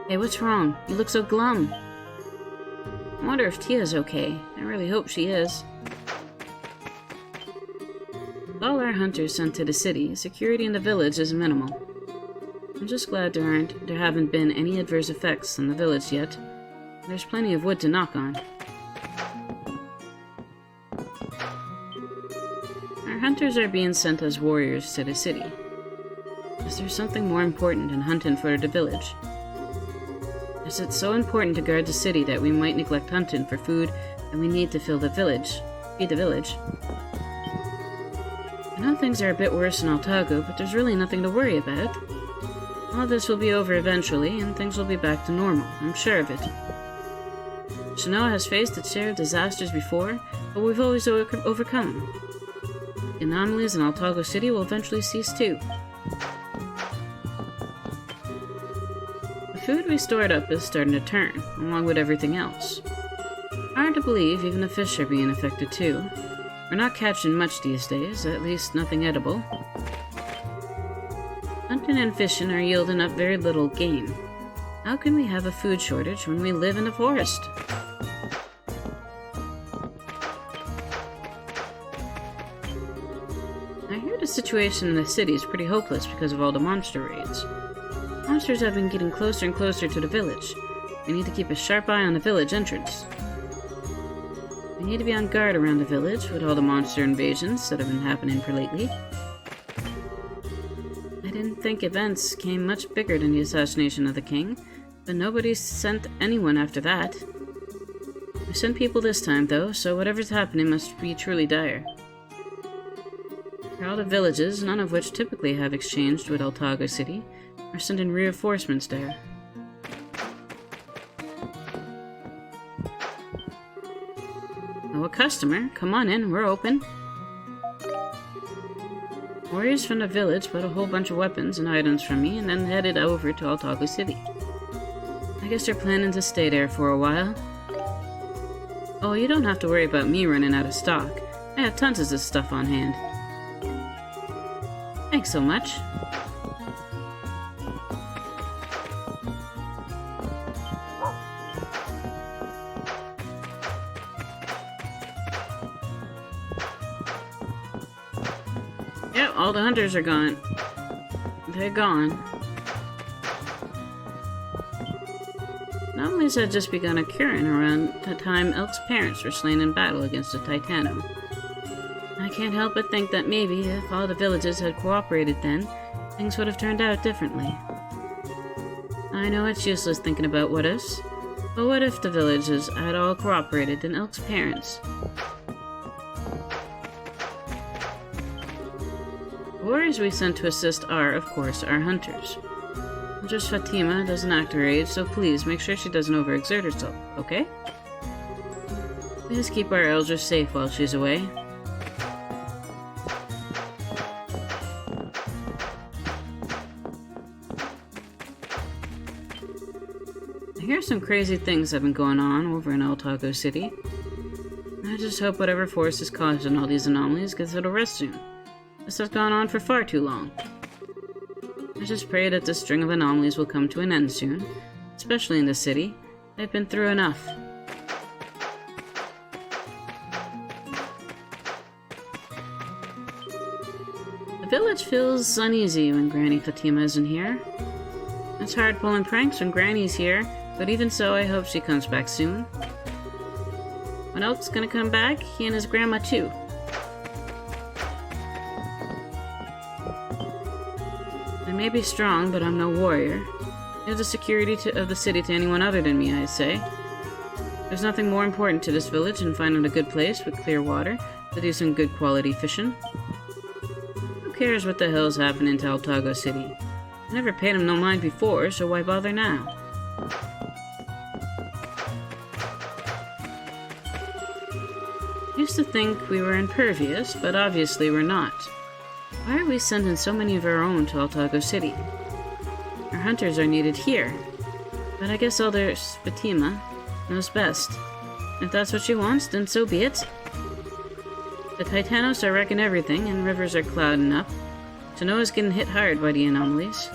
Hey, what's wrong? You look so glum. I wonder if Tia's okay. I really hope she is. With all our hunters sent to the city, security in the village is minimal. I'm just glad there haven't been any adverse effects in the village yet. There's plenty of wood to knock on. Our hunters are being sent as warriors to the city. Is there something more important than hunting for the village? Is it so important to guard the city that we might neglect hunting for food that we need to feed the village? I know things are a bit worse in Altago, but there's really nothing to worry about. All this will be over eventually, and things will be back to normal. I'm sure of it. Shinoa has faced its share of disasters before, but we've always overcome them. The anomalies in Altago City will eventually cease too. The food we stored up is starting to turn, along with everything else. Hard to believe even the fish are being affected too. We're not catching much these days, at least nothing edible. Hunting and fishing are yielding up very little game. How can we have a food shortage when we live in the forest? I hear the situation in the city is pretty hopeless because of all the monster raids. Monsters have been getting closer and closer to the village. We need to keep a sharp eye on the village entrance. We need to be on guard around the village with all the monster invasions that have been happening for lately. I didn't think events came much bigger than the assassination of the king, but nobody sent anyone after that. We sent people this time, though, so whatever's happening must be truly dire. All the villages, none of which typically have exchanged with Altago City, are sending reinforcements there. Oh, a customer. Come on in, we're open. Warriors from the village bought a whole bunch of weapons and items from me and then headed over to Altago City. I guess they're planning to stay there for a while. Oh, you don't have to worry about me running out of stock. I have tons of this stuff on hand. Thanks so much. Yep, all the hunters are gone. They're gone. Anomalies had just begun occurring around the time Elk's parents were slain in battle against the Titano. I can't help but think that maybe if all the villages had cooperated then, things would have turned out differently. I know it's useless thinking about what ifs, but what if the villages had all cooperated and Elk's parents? The warriors we sent to assist are, of course, our hunters. Mistress Fatima doesn't act her age, so please make sure she doesn't overexert herself, okay? Please keep our elders safe while she's away. some crazy things have been going on over in Altago City. I just hope whatever force is causing all these anomalies gets it'll rest soon. This has gone on for far too long. I just pray that this string of anomalies will come to an end soon, especially in the city. They've been through enough. The village feels uneasy when Granny Fatima isn't here. It's hard pulling pranks when Granny's here, but even so, I hope she comes back soon. When Elk's gonna come back, he and his grandma too. I may be strong, but I'm no warrior. Give the security of the city to anyone other than me, I say. There's nothing more important to this village than finding a good place with clear water to do some good quality fishing. Who cares what the hell's happening to Altago City? I never paid him no mind before, so why bother now? Used to think we were impervious, but obviously we're not. Why are we sending so many of our own to Altago City? Our hunters are needed here, but I guess Elder Fatima knows best. If that's what she wants, then so be it. The Titanos are wrecking everything, and rivers are clouding up, so Noah's getting hit hard by the anomalies.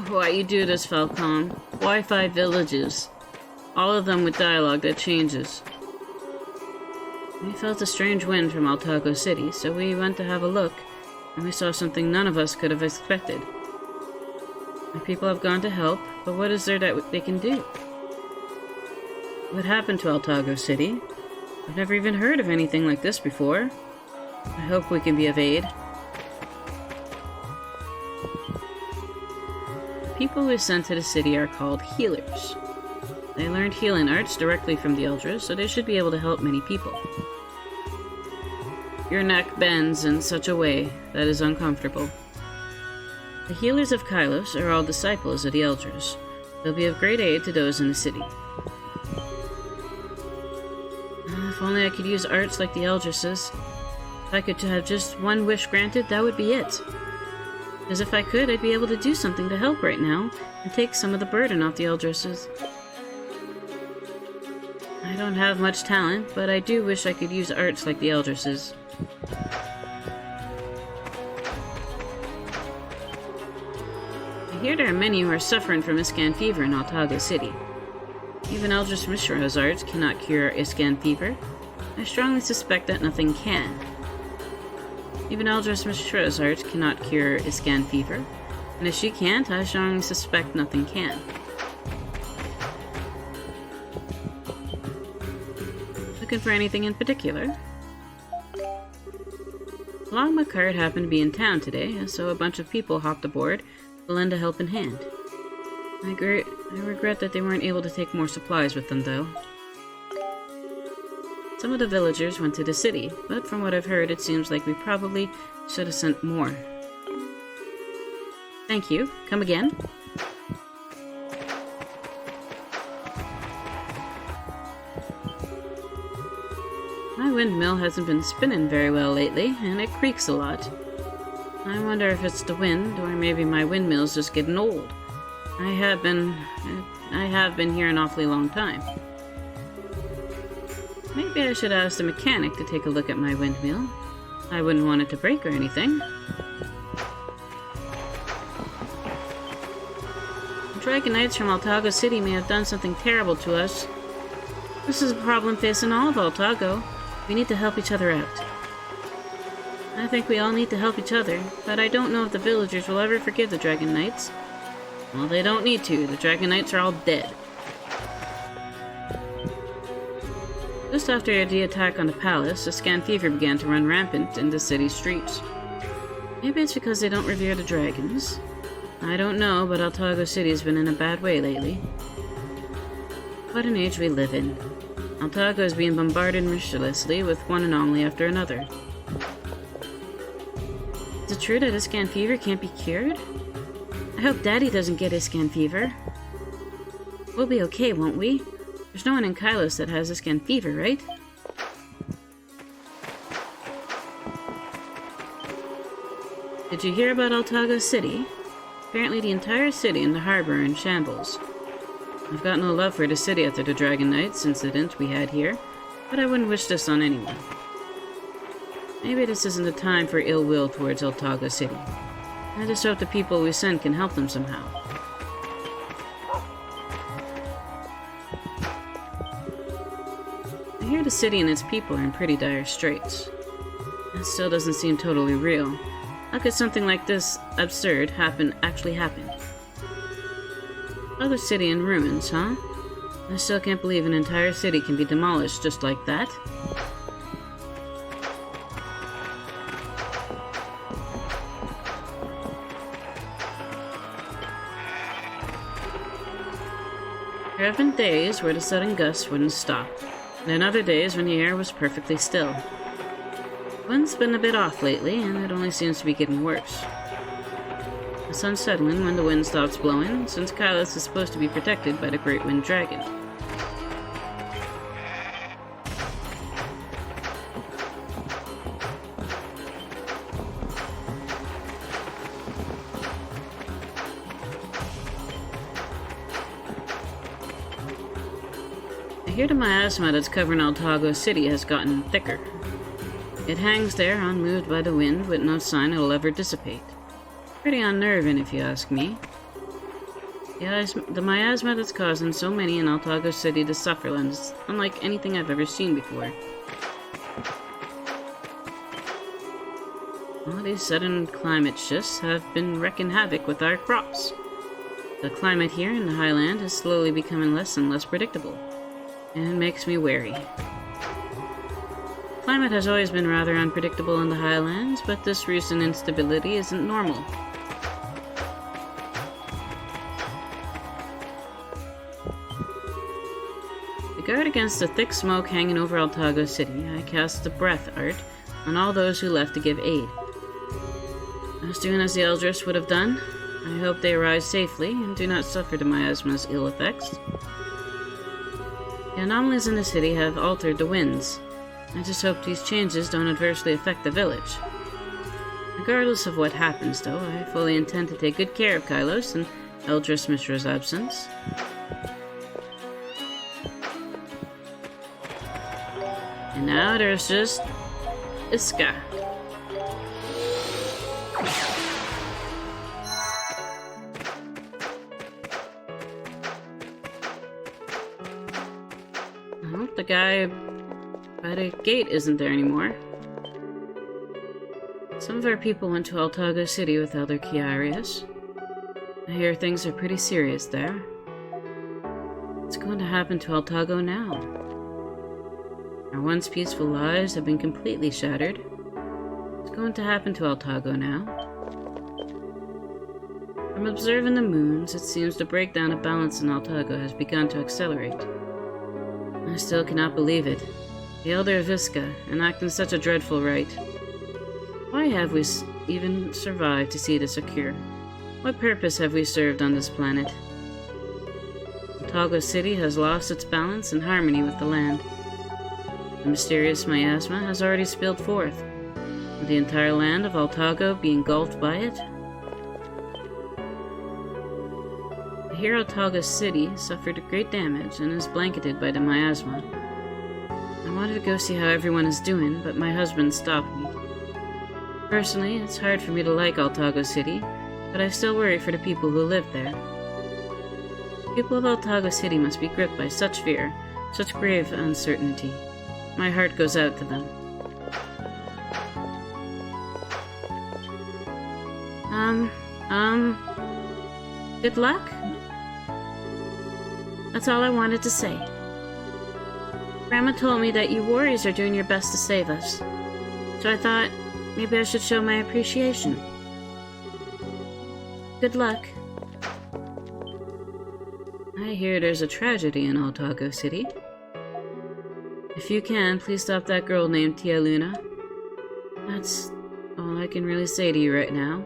Why you do this, Falcom? Wi-Fi villages. All of them with dialogue that changes. We felt a strange wind from Altago City, so we went to have a look, and we saw something none of us could have expected. My people have gone to help, but what is there that they can do? What happened to Altago City? I've never even heard of anything like this before. I hope we can be of aid. The people we sent to the city are called healers. They learned healing arts directly from the elders, so they should be able to help many people. Your neck bends in such a way that is uncomfortable. The healers of Kylos are all disciples of the elders. They'll be of great aid to those in the city. If only I could use arts like the eldresses. If I could have just one wish granted, that would be it. Because if I could, I'd be able to do something to help right now and take some of the burden off the eldresses. I don't have much talent, but I do wish I could use arts like the eldresses. I hear there are many who are suffering from Iscan fever in Altago City. Even Eldris Mishra's arts cannot cure Iscan fever. I strongly suspect that nothing can. Even Eldris Mishra's arts cannot cure Iscan fever, and if she can't, I strongly suspect nothing can. Looking for anything in particular? Long McCart happened to be in town today, so a bunch of people hopped aboard to lend a helping hand. I regret that they weren't able to take more supplies with them, though. Some of the villagers went to the city, but from what I've heard, it seems like we probably should have sent more. Thank you. Come again? My windmill hasn't been spinning very well lately, and it creaks a lot. I wonder if it's the wind, or maybe my windmill's just getting old. I have been here an awfully long time. Maybe I should ask the mechanic to take a look at my windmill. I wouldn't want it to break or anything. The Dragon Knights from Altago City may have done something terrible to us. This is a problem facing all of Altago. We need to help each other out. I think we all need to help each other, but I don't know if the villagers will ever forgive the Dragon Knights. Well, they don't need to. The Dragon Knights are all dead. Just after the attack on the palace, Iscan fever began to run rampant in the city streets. Maybe it's because they don't revere the dragons. I don't know, but Altago City's been in a bad way lately. What an age we live in. Altago is being bombarded mercilessly with one anomaly after another. Is it true that Iscan fever can't be cured? I hope Daddy doesn't get Iscan fever. We'll be okay, won't we? There's no one in Kylos that has Iscan fever, right? Did you hear about Altago City? Apparently the entire city and the harbor are in shambles. I've got no love for the city after the Dragon Knights incident we had here, but I wouldn't wish this on anyone. Maybe this isn't the time for ill will towards Altago City. I just hope the people we send can help them somehow. I hear the city and its people are in pretty dire straits. That still doesn't seem totally real. How could something like this absurd actually happen? Other city in ruins, huh? I still can't believe an entire city can be demolished just like that. There have been days where the sudden gusts wouldn't stop, and then other days when the air was perfectly still. The wind's been a bit off lately, and it only seems to be getting worse. The sun's settling when the wind stops blowing, since Scias is supposed to be protected by the Great Wind Dragon. I hear the miasma that's covering Altago City has gotten thicker. It hangs there, unmoved by the wind, with no sign it'll ever dissipate. Pretty unnerving, if you ask me. The miasma that's causing so many in Altago City to suffer is unlike anything I've ever seen before. All these sudden climate shifts have been wreaking havoc with our crops. The climate here in the highland is slowly becoming less and less predictable, and it makes me wary. Climate has always been rather unpredictable in the highlands, but this recent instability isn't normal. To guard against the thick smoke hanging over Altago City, I cast the breath art on all those who left to give aid. I was doing as the Eldris would have done. I hope they arrive safely and do not suffer the miasma's ill effects. The anomalies in the city have altered the winds. I just hope these changes don't adversely affect the village. Regardless of what happens, though, I fully intend to take good care of Kylos in Eldris Mishra's absence. And now there's just Iska. I hope the guy by the gate isn't there anymore. Some of our people went to Altago City with Elder Kiarius. I hear things are pretty serious there. What's going to happen to Altago now? Our once peaceful lives have been completely shattered. What's going to happen to Altago now? From observing the moons, it seems the breakdown of balance in Altago has begun to accelerate. I still cannot believe it. The Elder of Iska, enacting such a dreadful rite. Why have we even survived to see this occur? What purpose have we served on this planet? Altago City has lost its balance and harmony with the land. The mysterious miasma has already spilled forth. Will the entire land of Altago be engulfed by it? I hear Altago City suffered great damage and is blanketed by the miasma. I wanted to go see how everyone is doing, but my husband stopped me. Personally, it's hard for me to like Altago City, but I still worry for the people who live there. The people of Altago City must be gripped by such fear, such grave uncertainty. My heart goes out to them. Good luck? That's all I wanted to say. Grandma told me that you warriors are doing your best to save us, so I thought maybe I should show my appreciation. Good luck. I hear there's a tragedy in Altago City. If you can, please stop that girl named Tia Luna. That's all I can really say to you right now.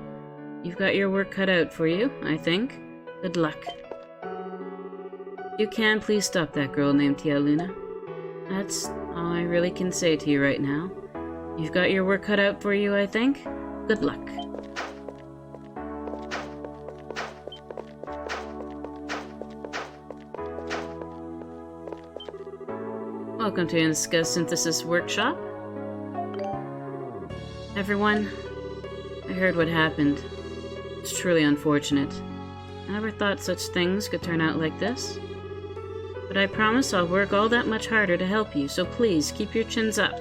You've got your work cut out for you, I think. Good luck. If you can, please stop that girl named Tia Luna. That's all I really can say to you right now. You've got your work cut out for you, I think. Good luck. Welcome to Ys Synthesis Workshop. Everyone, I heard what happened. It's truly unfortunate. I never thought such things could turn out like this. But I promise I'll work all that much harder to help you, so please keep your chins up.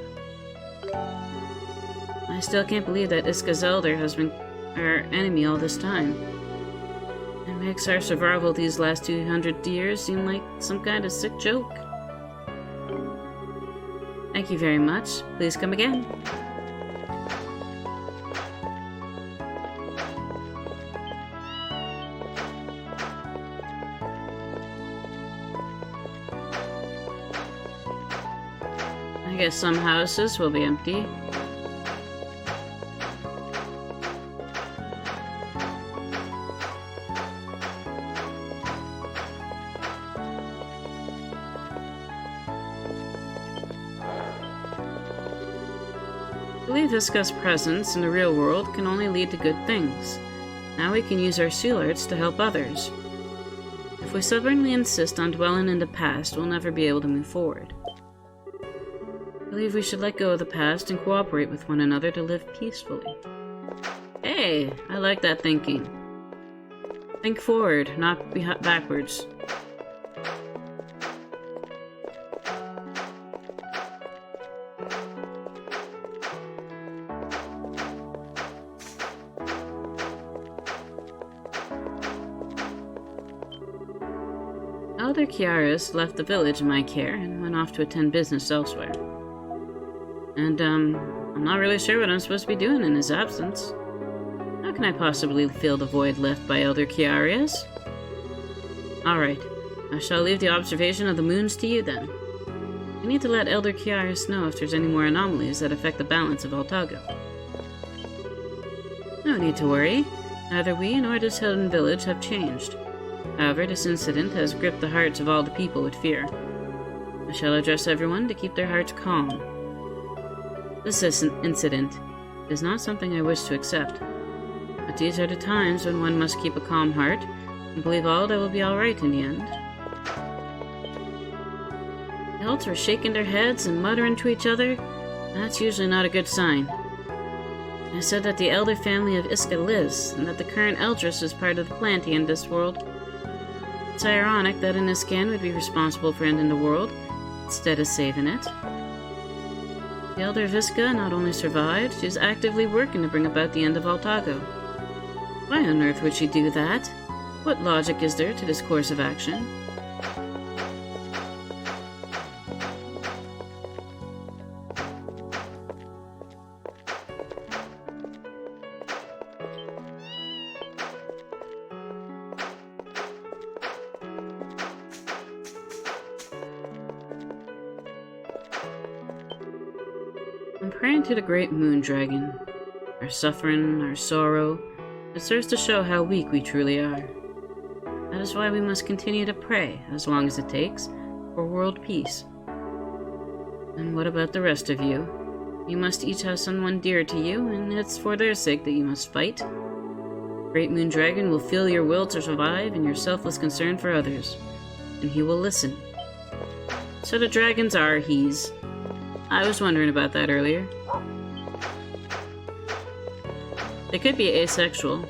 I still can't believe that Iska's elder has been our enemy all this time. It makes our survival these last 200 years seem like some kind of sick joke. Thank you very much. Please come again. I guess some houses will be empty. I believe Iska's presence in the real world can only lead to good things. Now we can use our seal arts to help others. If we stubbornly insist on dwelling in the past, we'll never be able to move forward. I believe we should let go of the past and cooperate with one another to live peacefully. Hey, I like that thinking. Think forward, not backwards. Elder Scias left the village in my care and went off to attend business elsewhere. And, I'm not really sure what I'm supposed to be doing in his absence. How can I possibly fill the void left by Elder Scias? Alright, I shall leave the observation of the moons to you then. I need to let Elder Scias know if there's any more anomalies that affect the balance of Altago. No need to worry. Neither we nor this hidden village have changed. However, this incident has gripped the hearts of all the people with fear. I shall address everyone to keep their hearts calm. This incident is not something I wish to accept, but these are the times when one must keep a calm heart and believe all that will be alright in the end. The elves were shaking their heads and muttering to each other. That's usually not a good sign. I said that the elder family of Iska lives, and that the current eldress is part of the planting in this world. It's ironic that an Iskan would be responsible for ending the world, instead of saving it. The elder Viska not only survived, she is actively working to bring about the end of Altago. Why on earth would she do that? What logic is there to this course of action? I'm praying to the great moon dragon. Our suffering, our sorrow, it serves to show how weak we truly are. That is why we must continue to pray, as long as it takes, for world peace. And what about the rest of you? You must each have someone dear to you, and it's for their sake that you must fight. Great Moon Dragon will feel your will to survive and your selfless concern for others, and he will listen. So the dragons are he's. I was wondering about that earlier. They could be asexual.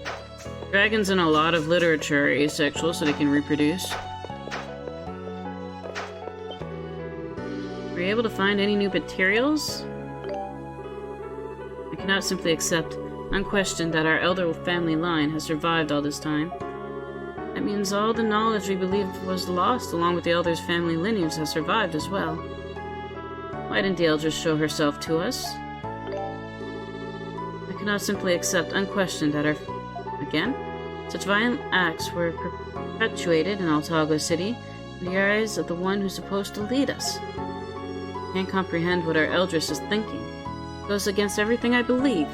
Dragons in a lot of literature are asexual so they can reproduce. Were you able to find any new materials? I cannot simply accept, unquestioned, that our elder family line has survived all this time. That means all the knowledge we believed was lost along with the elder's family lineage has survived as well. Why didn't the Eldress show herself to us? I cannot simply accept unquestioned that again, such violent acts were perpetuated in Altago City in the eyes of the one who's supposed to lead us. I can't comprehend what our Eldress is thinking. It goes against everything I believe.